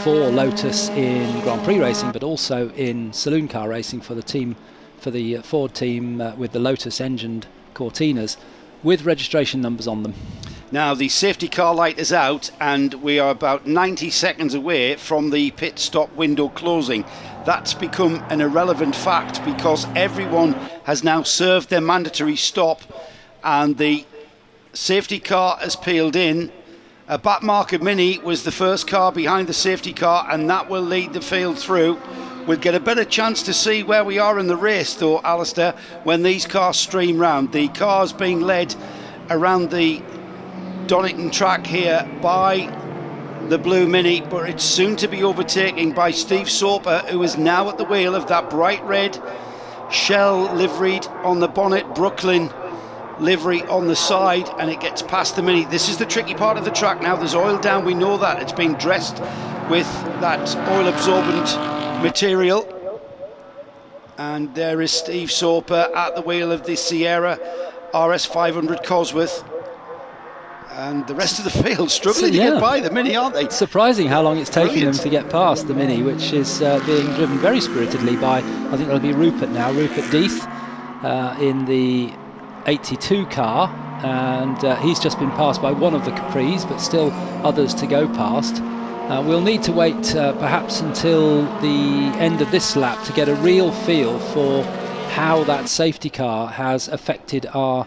for Lotus in Grand Prix racing, but also in saloon car racing for the team, for the Ford team with the Lotus engined Cortinas, with registration numbers on them. Now the safety car light is out, and we are about 90 seconds away from the pit stop window closing. That's become an irrelevant fact because everyone has now served their mandatory stop, and the safety car has peeled in. A Batmobile Mini was the first car behind the safety car, and that will lead the field through. We'll get a better chance to see where we are in the race though, Alistair, when these cars stream round. The cars being led around the Donington track here by the blue Mini, but it's soon to be overtaken by Steve Soper, who is now at the wheel of that bright red Shell liveried on the bonnet, Brooklyn livery on the side, and it gets past the Mini. This is the tricky part of the track now. There's oil down, we know that. It's been dressed with that oil absorbent material. And there is Steve Soper at the wheel of the Sierra RS 500 Cosworth. And the rest of the field struggling to get by the Mini, aren't they? It's surprising how long it's taking them to get past the Mini, which is being driven very spiritedly by, I think it'll be Rupert now, Rupert Death in the 82 car, and he's just been passed by one of the Capris, but still others to go past. We'll need to wait perhaps until the end of this lap to get a real feel for how that safety car has affected our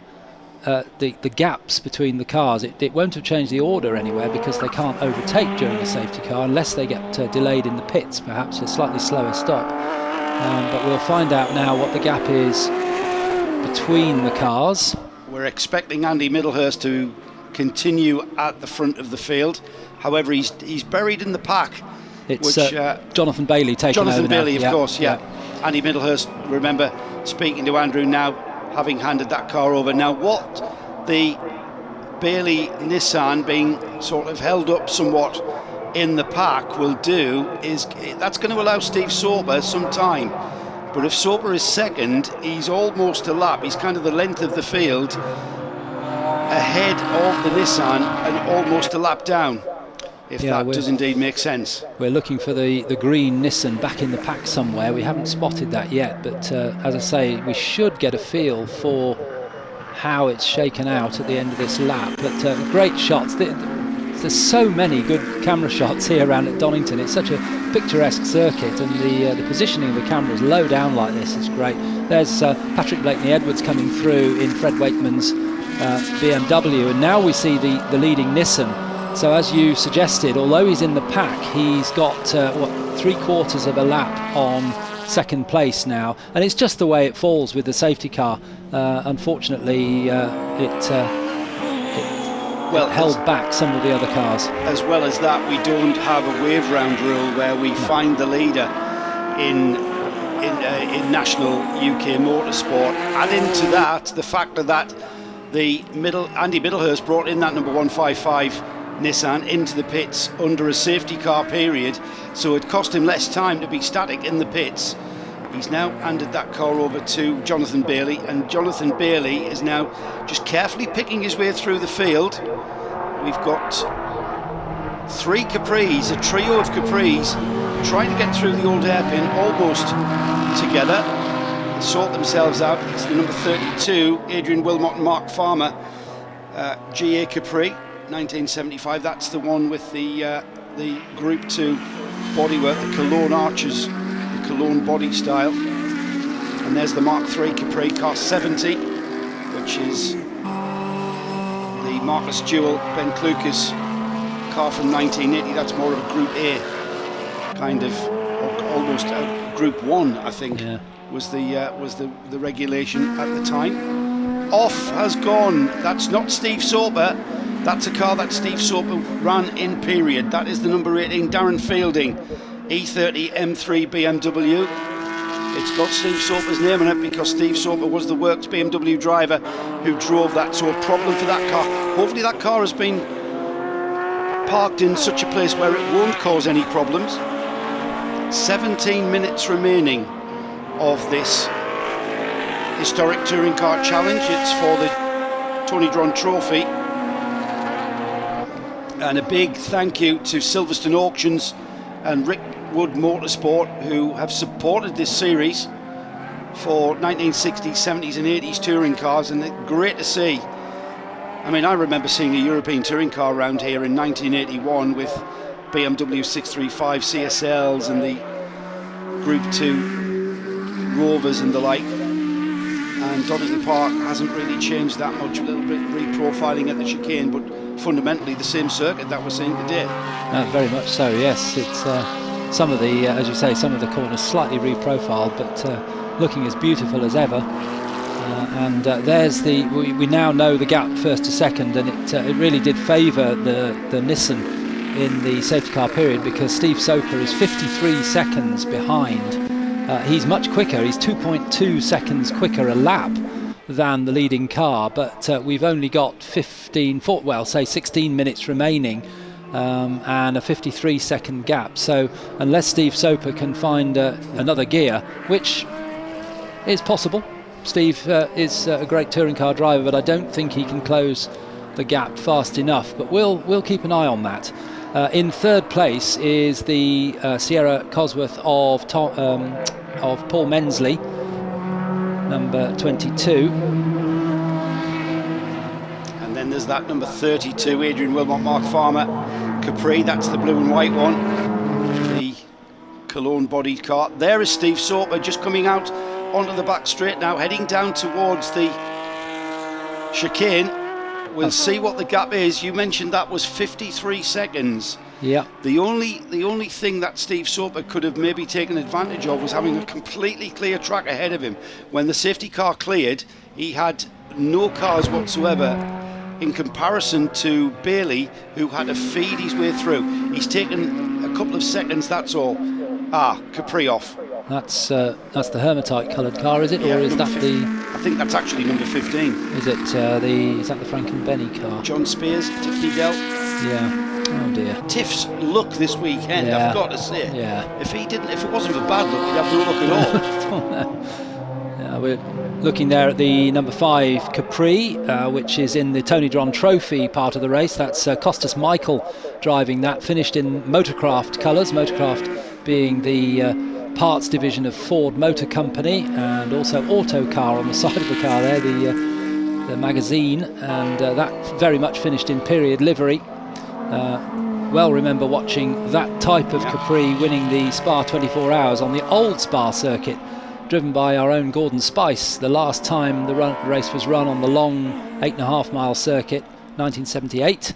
the gaps between the cars. It won't have changed the order anywhere, because they can't overtake during a safety car unless they get delayed in the pits, perhaps a slightly slower stop. But we'll find out now what the gap is between the cars. We're expecting Andy Middlehurst to continue at the front of the field. However, he's buried in the pack. It's Jonathan Bailey taking over now. Jonathan Bailey, of course, yeah. Andy Middlehurst, remember, speaking to Andrew now, having handed that car over. Now, what the Bailey Nissan being sort of held up somewhat in the pack will do is that's going to allow Steve Soper some time. But if Soper is second, he's almost a lap. He's kind of the length of the field ahead of the Nissan and almost a lap down, if that does indeed make sense. We're looking for the green Nissan back in the pack somewhere. We haven't spotted that yet, but as I say, we should get a feel for how it's shaken out at the end of this lap. But great shots. There's so many good camera shots here around at Donington. It's such a picturesque circuit, and the positioning of the cameras low down like this is great. There's Patrick Blakeney-Edwards coming through in Fred Wakeman's BMW, and now we see the leading Nissan. So as you suggested, although he's in the pack, he's got 3/4 of a lap on second place now, and it's just the way it falls with the safety car. Unfortunately, it held back some of the other cars. As well as that, we don't have a wave round rule where we find the leader in national UK motorsport. Add into that the factor that Andy Middlehurst brought in that number 155 Nissan into the pits under a safety car period, so it cost him less time to be static in the pits. He's now handed that car over to Jonathan Bailey, and Jonathan Bailey is now just carefully picking his way through the field. We've got 3 Capris, a trio of Capris, trying to get through the old hairpin almost together. They sort themselves out. It's the number 32, Adrian Wilmot and Mark Farmer, GA Capri, 1975. That's the one with the Group 2 bodywork, the Cologne arches, the Cologne body style. And there's the Mark 3 Capri, car 70, which is the Marcus Jewell, Ben Klukas car from 1980. That's more of a Group A kind of, almost a Group 1, I think, was the regulation at the time. Off has gone. That's not Steve Soper. That's a car that Steve Soper ran in period. That is the number 18, Darren Fielding, E30 M3 BMW. It's got Steve Soper's name on it because Steve Soper was the works BMW driver who drove that, so a problem for that car. Hopefully that car has been parked in such a place where it won't cause any problems. 17 minutes remaining of this historic touring car challenge. It's for the Tony Dron Trophy. And a big thank you to Silverstone Auctions and Rick Wood Motorsport, who have supported this series for 1960s, 70s and 80s touring cars, and they're great to see. I mean, I remember seeing a European touring car around here in 1981 with BMW 635 CSLs and the Group 2 Rovers and the like. And Donington Park hasn't really changed that much, a little bit reprofiling at the chicane, but fundamentally the same circuit that we're seeing today. Very much so, yes. It's some of the, as you say, some of the corners slightly reprofiled, but looking as beautiful as ever. And there's we now know the gap first to second, and it really did favour the Nissan in the safety car period, because Steve Soper is 53 seconds behind. He's much quicker. He's 2.2 seconds quicker a lap than the leading car, but we've only got 16 minutes remaining, and a 53 second gap. So unless Steve Soper can find another gear, which is possible, Steve is a great touring car driver, but I don't think he can close the gap fast enough. But we'll keep an eye on that. In third place is the Sierra Cosworth of Paul Mensley, number 22. And then there's that number 32, Adrian Wilmot, Mark Farmer, Capri. That's the blue and white one, the Cologne bodied car. There is Steve Soper just coming out onto the back straight now, heading down towards the chicane. We'll see what the gap is. You mentioned that was 53 seconds. Yeah. The only thing that Steve Soper could have maybe taken advantage of was having a completely clear track ahead of him. When the safety car cleared, he had no cars whatsoever in comparison to Bailey, who had to feed his way through. He's taken a couple of seconds, that's all. Capri off. That's the Hermitite coloured car, is it? Yeah, or is that I think that's actually number 15. Is it is that the Frank and Benny car? John Spears, Tiffany Dell. Yeah. Oh dear. Tiff's luck this weekend, Yeah. I've got to say. Yeah. If it wasn't for bad luck, he'd have no luck at all. Yeah, we're looking there at the number 5 Capri, which is in the Tony Dron Trophy part of the race. That's Costas Michael driving that. Finished in Motorcraft colours. Motorcraft being the parts division of Ford Motor Company, and also Autocar on the side of the car there, the magazine, and that very much finished in period livery. Well remember watching that type of Capri winning the Spa 24 Hours on the old Spa circuit, driven by our own Gordon Spice. The last time the race was run on the long 8.5 mile circuit, 1978,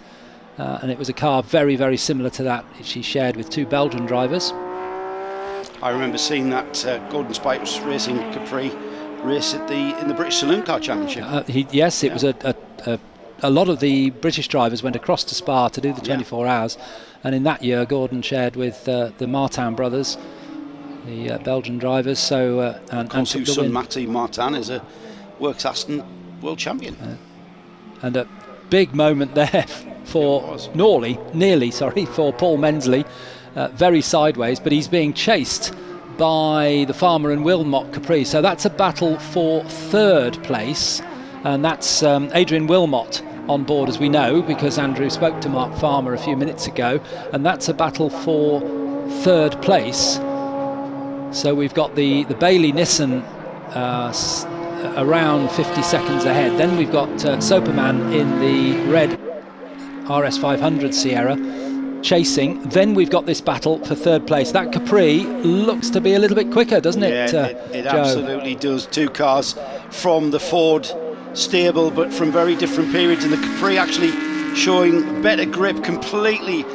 and it was a car very, very similar to that she shared with 2 Belgian drivers. I remember seeing that Gordon Spice racing Capri race in the British Saloon Car Championship. It was a lot of the British drivers went across to Spa to do the 24 hours, and in that year Gordon shared with the Martin brothers, the Belgian drivers. So and whose son Matty Martin is a Works Aston world champion, and a big moment there for nearly for Paul Mensley. Very sideways, but he's being chased by the Farmer and Wilmot Capri. So that's a battle for third place, and that's Adrian Wilmot on board, as we know, because Andrew spoke to Mark Farmer a few minutes ago, and that's a battle for third place. So we've got the Bailey Nissan around 50 seconds ahead. Then we've got Soperman in the red RS500 Sierra chasing. Then we've got this battle for third place. That Capri looks to be a little bit quicker, doesn't it? It absolutely does. 2 cars from the Ford stable, but from very different periods, and the Capri actually showing better grip, completely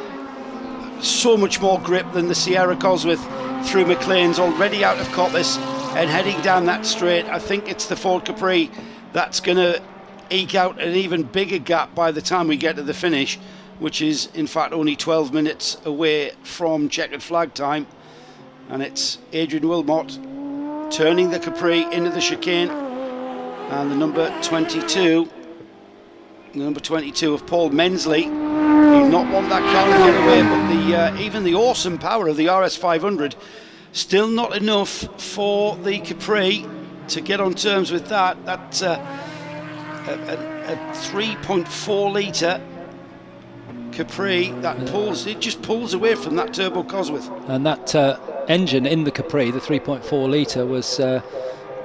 so much more grip than the Sierra Cosworth through McLean's, already out of coppice and heading down that straight. I think it's the Ford Capri that's going to eke out an even bigger gap by the time we get to the finish, which is in fact only 12 minutes away from checkered flag time. And it's Adrian Wilmot turning the Capri into the chicane, and the number 22 of Paul Mensley. He'd not want that car to get away, but even the awesome power of the RS500 still not enough for the Capri to get on terms with that. That's a 3.4 litre Capri that just pulls away from that turbo Cosworth. And that engine in the Capri, the 3.4 litre, was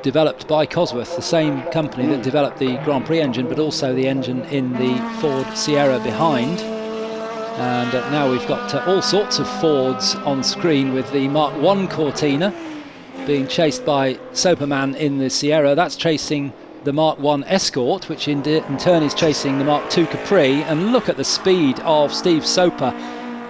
developed by Cosworth, the same company that developed the Grand Prix engine, but also the engine in the Ford Sierra behind. And now we've got all sorts of Fords on screen, with the Mark I Cortina being chased by Soperman in the Sierra. That's chasing the Mark I Escort, which in turn is chasing the Mark II Capri. And look at the speed of Steve Soper,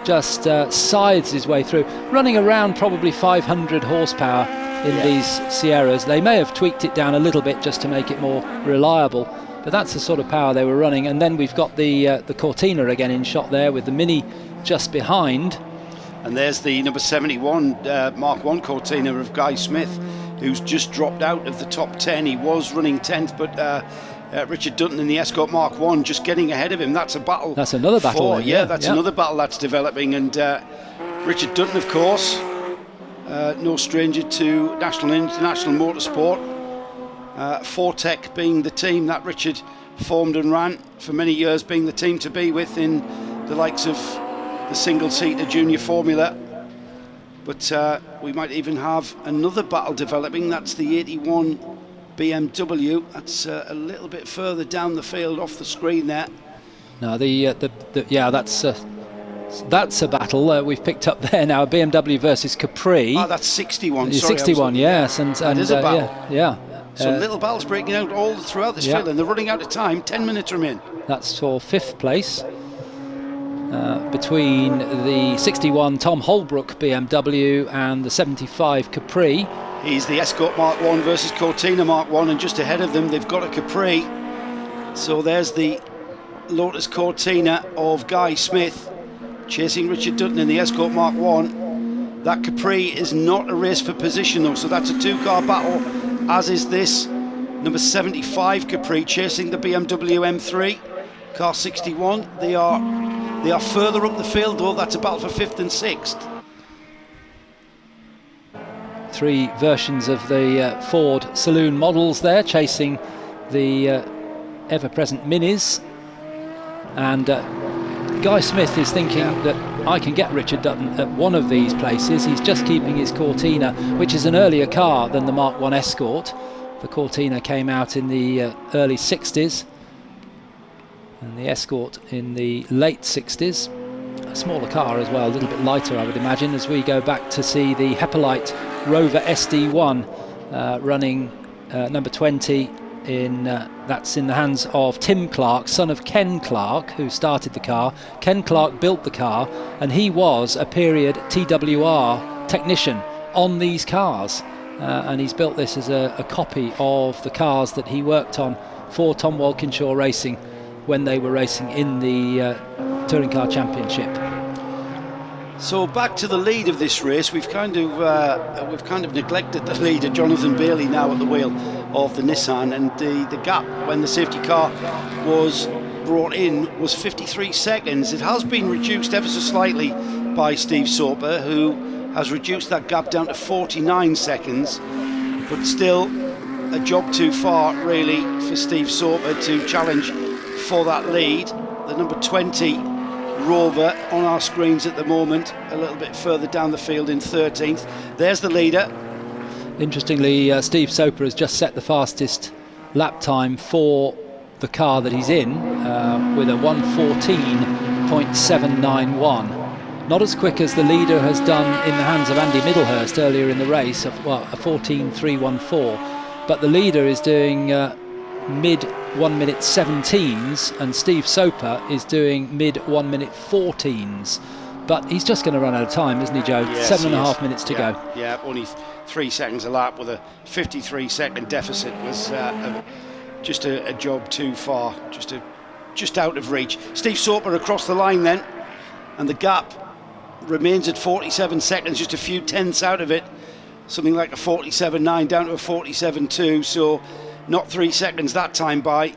just scythes his way through, running around probably 500 horsepower in these Sierras. They may have tweaked it down a little bit just to make it more reliable, but that's the sort of power they were running. And then we've got the Cortina again in shot there, with the Mini just behind. And there's the number 71 Mark 1 Cortina of Guy Smith, who's just dropped out of the top 10. He was running 10th, but Richard Dutton in the Escort Mark 1 just getting ahead of him. That's a battle. That's another battle. That's another battle that's developing. And Richard Dutton, of course, no stranger to national and international motorsport. Fortec being the team that Richard formed and ran for many years, being the team to be with in the likes of the single-seater junior formula. But we might even have another battle developing. That's the 81 BMW. That's a little bit further down the field off the screen there. No, that's a battle we've picked up there now. BMW versus Capri. Oh, that's 61. Sorry, 61, yes, and that is a battle. Yeah. So little battles breaking out all throughout this field, and they're running out of time. 10 minutes remain. That's for 5th place. Between the 61 Tom Holbrook BMW and the 75 Capri. He's the Escort Mark 1 versus Cortina Mark 1, and just ahead of them they've got a Capri. So there's the Lotus Cortina of Guy Smith chasing Richard Dutton in the Escort Mark 1. That Capri is not a race for position though, so that's a 2-car battle, as is this number 75 Capri chasing the BMW M3 car 61. They are further up the field though. That's a battle for 5th and 6th. 3 versions of the Ford Saloon models there chasing the ever-present Minis, and Guy Smith is thinking that I can get Richard Dutton at one of these places. He's just keeping his Cortina, which is an earlier car than the Mark 1 Escort. The Cortina came out in the early 60s and the Escort in the late 60s. A smaller car as well, a little bit lighter I would imagine, as we go back to see the Hepalite Rover SD1 running number 20 in that's in the hands of Tim Clark, son of Ken Clark, who started the car. Ken Clark built the car, and he was a period TWR technician on these cars, and he's built this as a copy of the cars that he worked on for Tom Walkinshaw Racing when they were racing in the Touring Car Championship. So back to the lead of this race. We've kind of neglected the leader, Jonathan Bailey, now at the wheel of the Nissan, and the gap when the safety car was brought in was 53 seconds. It has been reduced ever so slightly by Steve Soper, who has reduced that gap down to 49 seconds, but still a job too far really for Steve Soper to challenge for that lead. The number 20 Rover on our screens at the moment, a little bit further down the field in 13th. There's the leader. Interestingly, Steve Soper has just set the fastest lap time for the car that he's in with a 1:14.791. Not as quick as the leader has done in the hands of Andy Middlehurst earlier in the race, a 14.314. But the leader is doing mid 1 minute 17s, and Steve Soper is doing mid 1 minute 14s. But he's just going to run out of time, isn't he, Joe? Yes, 7.5 minutes to go. Yeah, only 3 seconds a lap with a 53-second deficit was just a job too far, just out of reach. Steve Soper across the line then, and the gap remains at 47 seconds, just a few tenths out of it, something like a 47.9 down to a 47.2, so not 3 seconds that time by,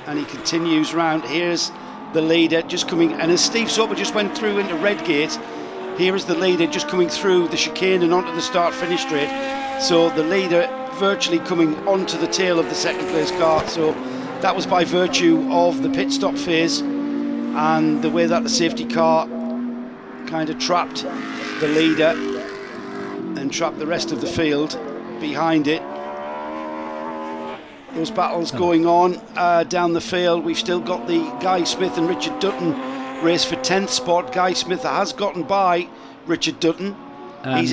and he continues round. Here's the leader just coming, and as Steve Soper just went through into Redgate, here is the leader just coming through the chicane and onto the start-finish straight. So the leader virtually coming onto the tail of the second place car. So that was by virtue of the pit stop phase and the way that the safety car kind of trapped the leader and trapped the rest of the field behind it. Those battles going on down the field. We've still got the Guy Smith and Richard Dutton race for 10th spot. Guy Smith has gotten by Richard Dutton. And he's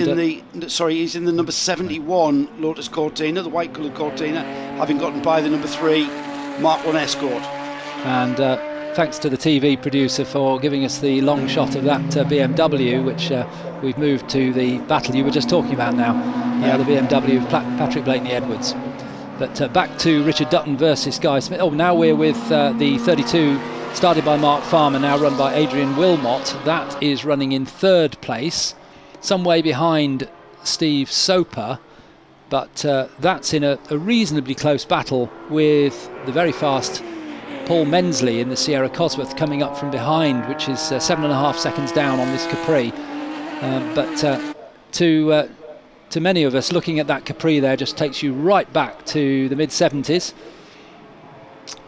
in the number 71 Lotus Cortina, the white coloured Cortina, having gotten by the number 3 Mark 1 Escort. And thanks to the TV producer for giving us the long shot of that BMW, which we've moved to the battle you were just talking about now. The BMW of Patrick Blakeney Edwards. But back to Richard Dutton versus Guy Smith. Oh, now we're with the 32 started by Mark Farmer, now run by Adrian Wilmot. That is running in 3rd place, some way behind Steve Soper, but that's in a reasonably close battle with the very fast Paul Mensley in the Sierra Cosworth coming up from behind, which is 7.5 seconds down on this Capri. But to many of us, looking at that Capri there just takes you right back to the mid-70s,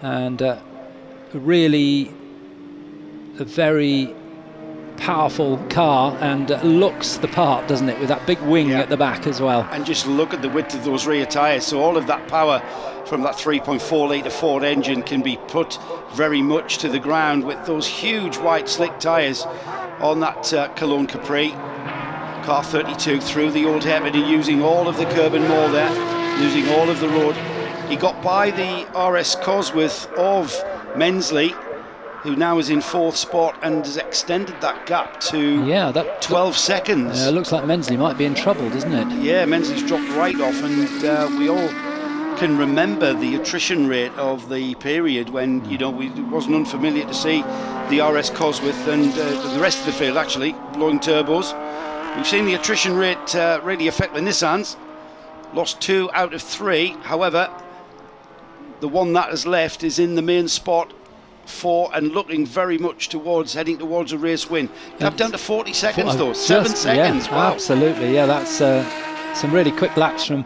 and really a very powerful car, and looks the part, doesn't it, with that big wing at the back as well. And just look at the width of those rear tyres, so all of that power from that 3.4 litre Ford engine can be put very much to the ground with those huge white slick tyres on that Cologne Capri. Car 32 through the old hairpin, using all of the curb and maul there, using all of the road. He got by the RS Cosworth of Mensley, who now is in 4th spot, and has extended that gap to 12 seconds. Looks like Mensley might be in trouble, doesn't it? Yeah, Mensley's dropped right off, and we all can remember the attrition rate of the period when, it wasn't unfamiliar to see the RS Cosworth and the rest of the field actually blowing turbos. We've seen the attrition rate really affect the Nissans. Lost 2 out of 3. However, the one that has left is in the main spot for and looking very much heading towards a race win. Gap down to 40 seconds though. 7 seconds. Yeah, wow. Absolutely. Yeah, that's some really quick laps from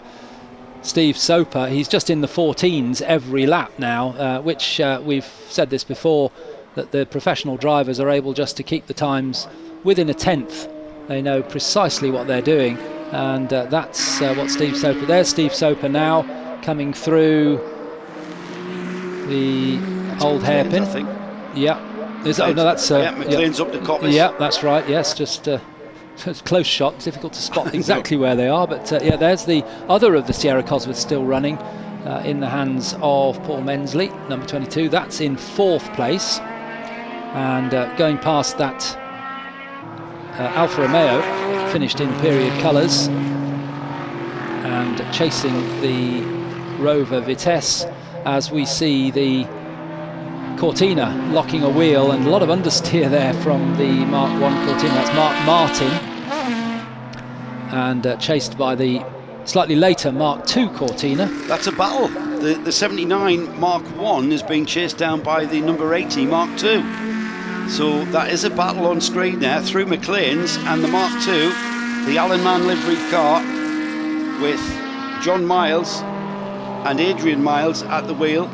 Steve Soper. He's just in the 14s every lap now, which we've said this before, that the professional drivers are able just to keep the times within a tenth. They know precisely what they're doing, and that's what Steve Soper. There's Steve Soper now coming through the old hairpin. I think. Yeah. That's McLean's up to Capris. Yeah, that's right. Yes, just it's a close shot. Difficult to spot exactly where they are, but there's the other of the Sierra Cosworth still running in the hands of Paul Mensley, number 22. That's in 4th place, and going past that Alfa Romeo, finished in period colours, and chasing the Rover Vitesse, as we see the Cortina locking a wheel, and a lot of understeer there from the Mark 1 Cortina. That's Mark Martin, and chased by the slightly later Mark 2 Cortina. That's a battle. The 79 Mark 1 is being chased down by the number 80 Mark 2. So that is a battle on screen there through McLean's and the Mark 2, the Alan Mann livery car, with John Miles and Adrian Miles at the wheel.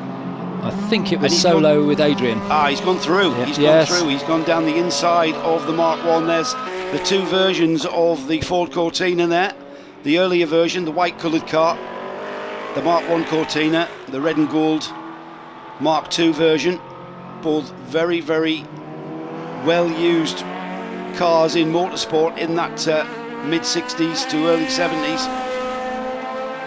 I think it was solo with Adrian. He's gone through. Yeah. He's gone through. He's gone down the inside of the Mark 1. There's the 2 versions of the Ford Cortina there. The earlier version, the white coloured car, the Mark 1 Cortina, the red and gold Mark 2 version. Both very, very well-used cars in motorsport in that mid-60s to early 70s.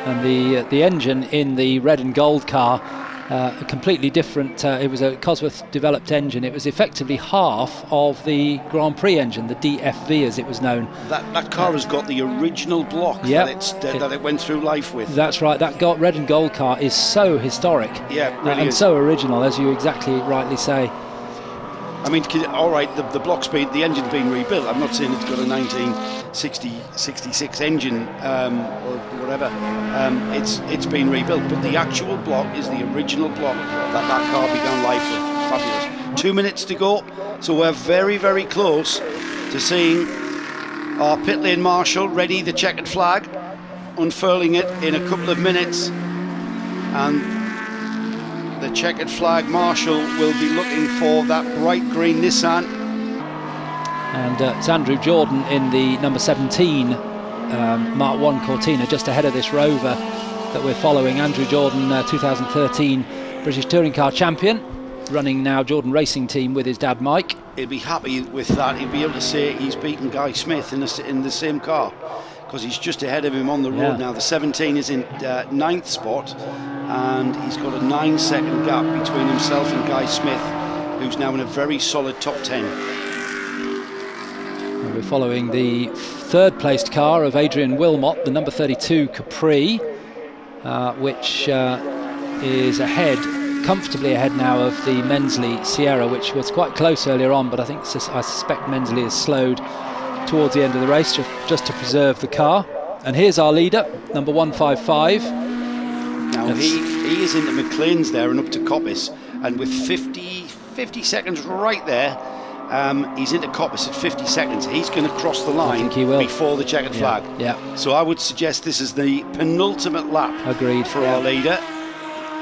And the engine in the red and gold car, a completely different, it was a Cosworth developed engine. It was effectively half of the Grand Prix engine, the DFV as it was known. That car has got the original block that it went through life with. That's right, that red and gold car is so historic, really and so original, as you exactly rightly say. I mean, all right, the block's the engine's been rebuilt. I'm not saying it's got a 1966 engine or whatever. It's been rebuilt, but the actual block is the original block that car began life with. Fabulous. 2 minutes to go, so we're very, very close to seeing our pit lane marshal ready the checkered flag, unfurling it in a couple of minutes, and the checkered flag marshal will be looking for that bright green Nissan. And it's Andrew Jordan in the number 17 Mark 1 Cortina, just ahead of this Rover that we're following. Andrew Jordan, 2013 British Touring Car champion, running now Jordan Racing Team with his dad Mike. He'll be happy with that. He'll be able to say he's beaten Guy Smith in the same car, because he's just ahead of him on the road now. The 17 is in 9th spot, and he's got a 9-second gap between himself and Guy Smith, who's now in a very solid top 10. And we're following the 3rd placed car of Adrian Wilmot, the number 32 Capri, which is ahead comfortably ahead now of the Mensley Sierra, which was quite close earlier on, but I suspect Mensley has slowed towards the end of the race just to preserve the car. And here's our leader, number 155. Now he is into McLean's there and up to Capris, and with 50 seconds right there, he's into Capris at 50 seconds. He's going to cross the line before the checkered flag. Yeah. So I would suggest this is the penultimate lap. Agreed. For our leader,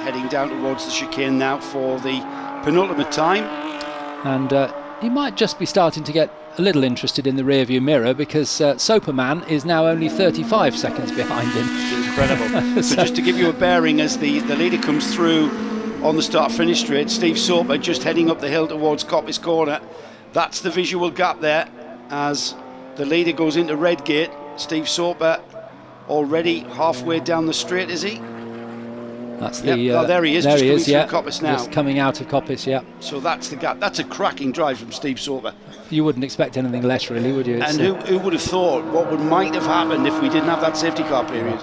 heading down towards the chicane now for the penultimate time. And he might just be starting to get a little interested in the rearview mirror, because Soperman is now only 35 seconds behind him. Incredible. So just to give you a bearing, as the leader comes through on the start-finish straight, Steve Soper just heading up the hill towards Capris Corner. That's the visual gap there as the leader goes into Redgate. Steve Soper already halfway down the straight, is he? That's the. There he is. There just he coming is. through Yeah. Capris now. Just coming out of Capris. Yeah. So that's the gap. That's a cracking drive from Steve Soper. You wouldn't expect anything less, really, would you? And who would have thought what might have happened if we didn't have that safety car period?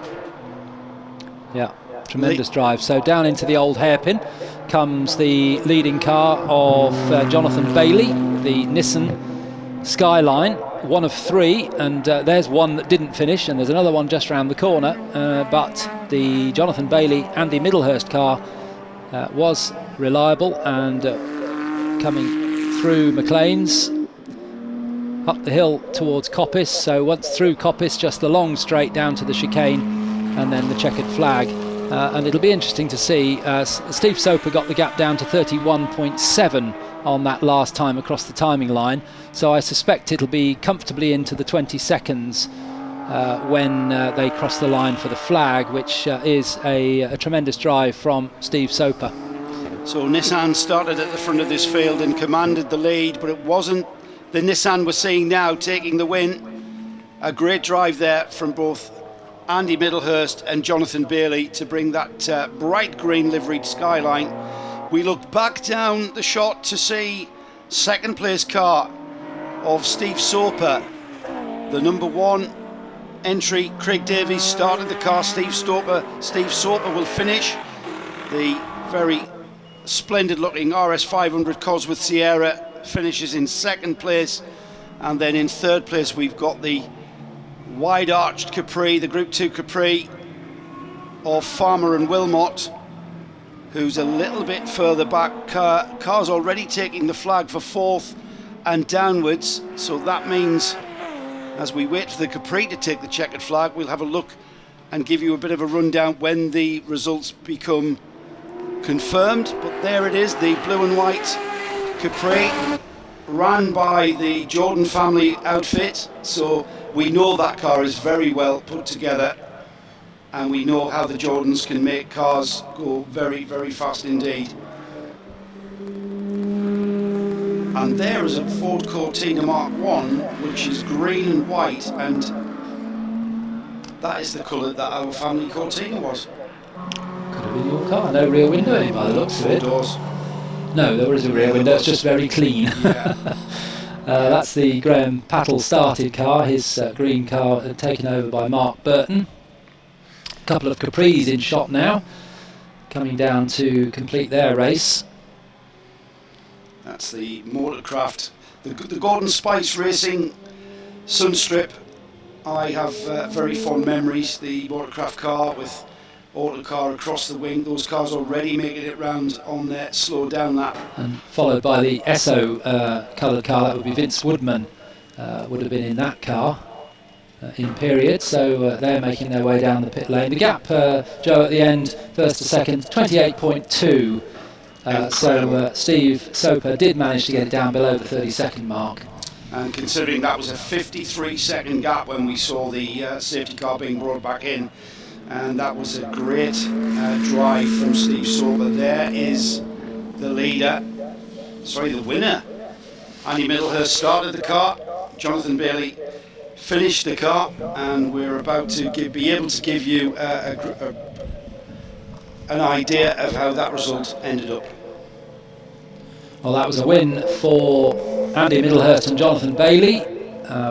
Yeah. Tremendous drive. So down into the old hairpin comes the leading car of Jonathan Bailey, the Nissan Skyline, one of three, and there's one that didn't finish, and there's another one just around the corner, but the Jonathan Bailey Andy Middlehurst car was reliable, and coming through McLean's up the hill towards Capris. So once through Capris, just the long straight down to the chicane and then the checkered flag. And it'll be interesting to see. Steve Soper got the gap down to 31.7 on that last time across the timing line, so I suspect it'll be comfortably into the 20 seconds when they cross the line for the flag, which is a tremendous drive from Steve Soper. So Nissan started at the front of this field and commanded the lead, but it wasn't the Nissan we're seeing now taking the win. A great drive there from both Andy Middlehurst and Jonathan Bailey to bring that bright green liveried Skyline. We look back down the shot to see second place car of Steve Soper. The number one entry, Craig Davies, started the car. Steve Soper will finish. The very splendid looking RS500 Cosworth Sierra finishes in second place, and then in third place we've got the wide arched Capri, the Group 2 Capri of Farmer and Wilmot, who's a little bit further back. Car's already taking the flag for fourth and downwards, so that means as we wait for the Capri to take the checkered flag, we'll have a look and give you a bit of a rundown when the results become confirmed. But there it is, the blue and white Capri, ran by the Jordan family outfit, so we know that car is very well put together, and we know how the Jordans can make cars go very, very fast indeed. And there is a Ford Cortina Mark 1, which is green and white, and that is the colour that our family Cortina was. Could have been your car. No rear window in it by the looks of it. Doors. No, there is a rear window, it's just very clean. Yeah. That's the Graham Pattle started car, his green car taken over by Mark Burton. A couple of Capris in shot now, coming down to complete their race. That's the Motorcraft, the Gordon Spice Racing Sunstrip. I have very fond memories. The Motorcraft car with Autocar across the wing. Those cars already making it round on their slow down lap. And followed by the Esso coloured car, that would be Vince Woodman, would have been in that car in period. So they're making their way down the pit lane. The gap, Joe, at the end, first to second, 28.2. So Steve Soper did manage to get it down below the 30-second mark. And considering that was a 53-second gap when we saw the safety car being brought back in, and that was a great drive from Steve Soper. There is the leader, the winner. Andy Middlehurst started the car, Jonathan Bailey finished the car, and we're about to be able to give you an idea of how that result ended up. Well, that was a win for Andy Middlehurst and Jonathan Bailey,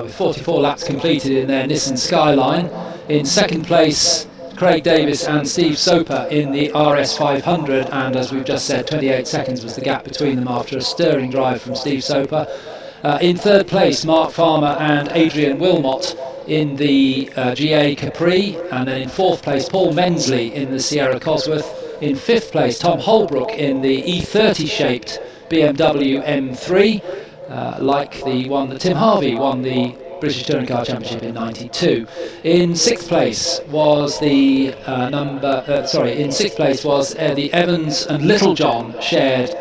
with 44 laps completed in their Nissan Skyline. In second place, Craig Davis and Steve Soper in the RS 500, and as we've just said, 28 seconds was the gap between them after a stirring drive from Steve Soper. In third place, Mark Farmer and Adrian Wilmot in the GA Capri, and then in fourth place, Paul Mensley in the Sierra Cosworth. In fifth place, Tom Holbrook in the E30 shaped BMW M3, like the one that Tim Harvey won the British Touring Car Championship in '92. In sixth place was the the Evans and Littlejohn shared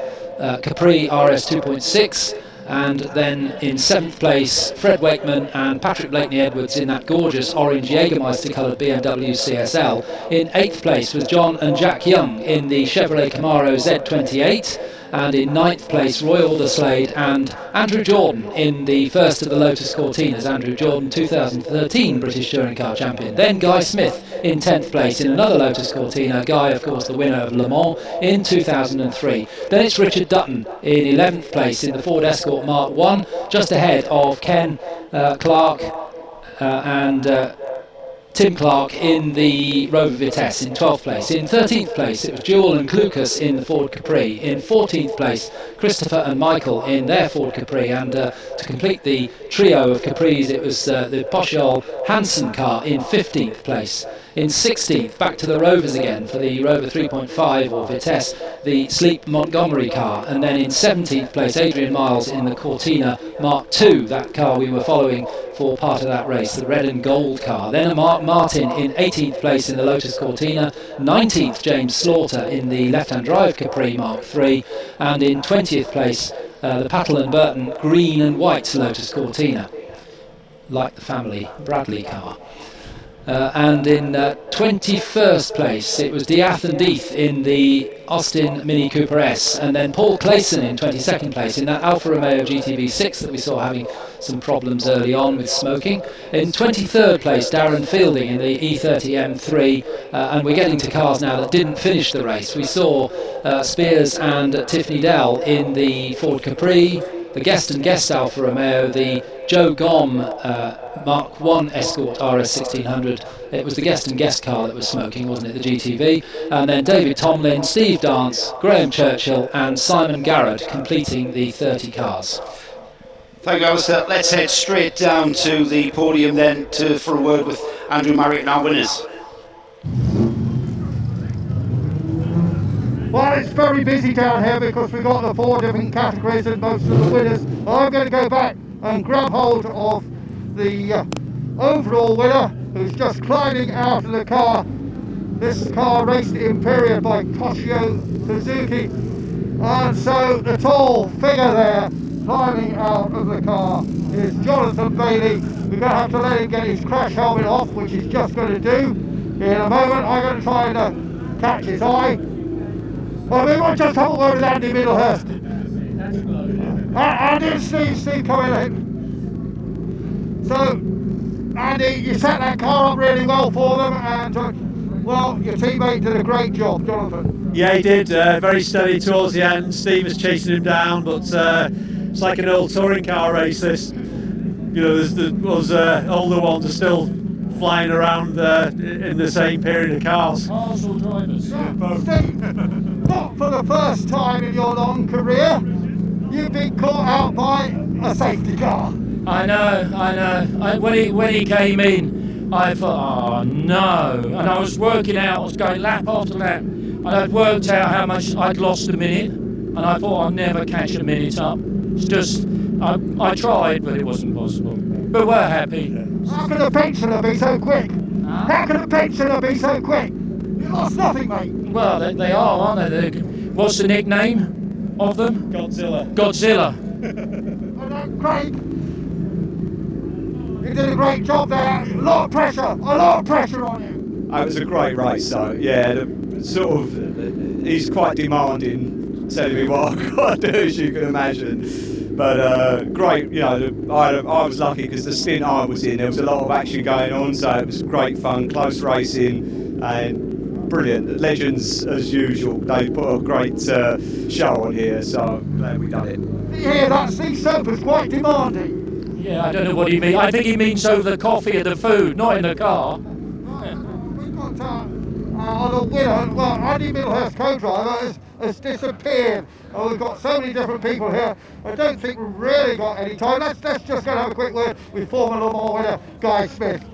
Capri RS 2.6. And then in seventh place, Fred Wakeman and Patrick Blakeney Edwards in that gorgeous orange Jägermeister coloured BMW CSL. In eighth place was John and Jack Young in the Chevrolet Camaro Z28. And in ninth place, Roy Alderslade and Andrew Jordan in the first of the Lotus Cortinas. Andrew Jordan, 2013 British Touring Car Champion. Then Guy Smith in 10th place in another Lotus Cortina. Guy, of course, the winner of Le Mans in 2003. Then it's Richard Dutton in 11th place in the Ford Escort Mark 1, just ahead of Ken Clark and Tim Clark in the Rover Vitesse in 12th place. In 13th place it was Jewel and Klukas in the Ford Capri. In 14th place Christopher and Michael in their Ford Capri, and to complete the trio of Capris it was the Pochol Hansen car in 15th place. In 16th, back to the Rovers again for the Rover 3.5 or Vitesse, the Sleep Montgomery car, and then in 17th place Adrian Miles in the Cortina Mark II, that car we were following for part of that race, the red and gold car. Then a Mark Martin in 18th place in the Lotus Cortina, 19th James Slaughter in the left-hand drive Capri Mark III, and in 20th place the Pattle and Burton green and white Lotus Cortina, like the family Bradley car. And in 21st place it was Diath and Deeth in the Austin Mini Cooper S, and then Paul Clayson in 22nd place in that Alfa Romeo GTV6 that we saw having some problems early on with smoking. In 23rd place Darren Fielding in the E30 M3, and we're getting to cars now that didn't finish the race. We saw Spears and Tiffany Dell in the Ford Capri, the Guest and Guest Alfa Romeo, the Joe Gomm Mark 1 Escort RS 1600. It was the Guest and Guest car that was smoking, wasn't it, the GTV? And then David Tomlin, Steve Dance, Graeme Churchill and Simon Garrett completing the 30 cars. Thank you, Alistair. Let's head straight down to the podium then for a word with Andrew Marriott and our winners. Well, it's very busy down here because we've got the 4 different categories and most of the winners. I'm going to go back and grab hold of the overall winner, who's just climbing out of the car. This car raced in period by Toshio Suzuki, and so the tall figure there climbing out of the car is Jonathan Bailey. We're going to have to let him get his crash helmet off, which he's just going to do in a moment. I'm going to try and catch his eye. Well, we might just have a word with Andy Middlehurst. Andy, Steve coming in. So, Andy, you set that car up really well for them, and well, your teammate did a great job, Jonathan. Yeah, he did. Very steady towards the end. Steve was chasing him down, but it's like an old touring car race. This, you know, those older ones are still flying around in the same period of cars. Cars or drivers? Yeah, both. Steve, not for the first time in your long career, you've been caught out by a safety car. I know. When he came in, I thought, oh no. And I was working out, I was going lap after lap, and I'd worked out how much I'd lost a minute, and I thought I'd never catch a minute up. It's just, I tried, but it wasn't possible. But we're happy. How can a pensioner be so quick? How can a pensioner be so quick? You lost nothing, mate. Well, they are, aren't they? What's the nickname of them? Godzilla. And Craig, you did a great job there. A lot of pressure on you. It was a great race, though. Yeah, he's quite demanding, telling me what I've got to do, as you can imagine. But great, you know, I was lucky because the stint I was in, there was a lot of action going on, so it was great fun, close racing, and brilliant. Legends as usual. They put a great show on here, so I'm glad we done it. You hear that? Steve Soper's quite demanding. Yeah, I don't know what he means. I think he means over the coffee or the food, not in the car. We've got but the winner, well, Andy Millhurst, co-driver, has disappeared. Oh, we've got so many different people here. I don't think we've really got any time. Let's just go and have a quick word with former Le Mans winner Guy Smith.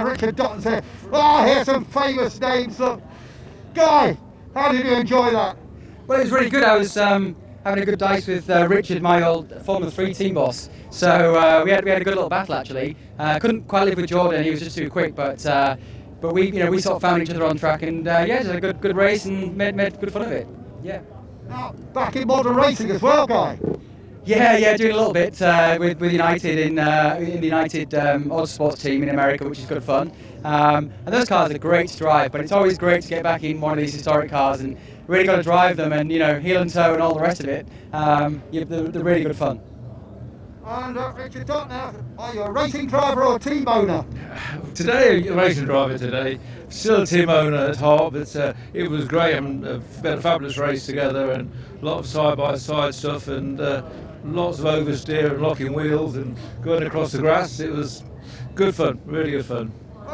Richard Dutton's here. Oh, here's some famous names. Look, Guy, how did you enjoy that? Well, it was really good. I was having a good dice with Richard, my old Formula 3 team boss. So we had a good little battle actually. Couldn't quite live with Jordan; he was just too quick. But we sort of found each other on track, and it was a good race and made good fun of it. Yeah. Now, back in modern racing as well, Guy. Yeah, doing a little bit with United in the United Autosports team in America, which is good fun. And those cars are great to drive, but it's always great to get back in one of these historic cars and really got to drive them and heel and toe and all the rest of it. They're really good fun. And Richard Dutton, now, are you a racing driver or a team owner? Today, a racing driver today. Still a team owner at heart, but it was great. We had a fabulous race together and a lot of side-by-side stuff and lots of oversteer and locking wheels and going across the grass. It was good fun, really good fun.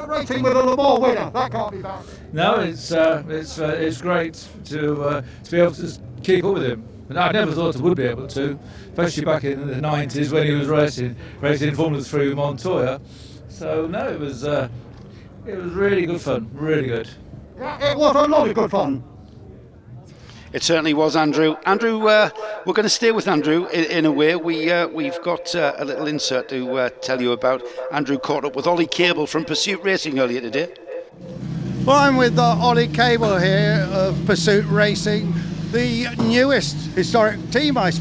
Racing with a Le Mans winner, that can't be bad. No, it's great to be able to keep up with him. And I never thought I would be able to, especially back in the 90s when he was racing Formula 3 with Montoya. So no, it was really good fun, really good. Yeah, it was a lot of good fun. It certainly was, Andrew. Andrew, we're going to stay with Andrew in a way. We've got a little insert to tell you about. Andrew caught up with Ollie Cable from Pursuit Racing earlier today. Well, I'm with Ollie Cable here of Pursuit Racing, the newest historic team, I suppose.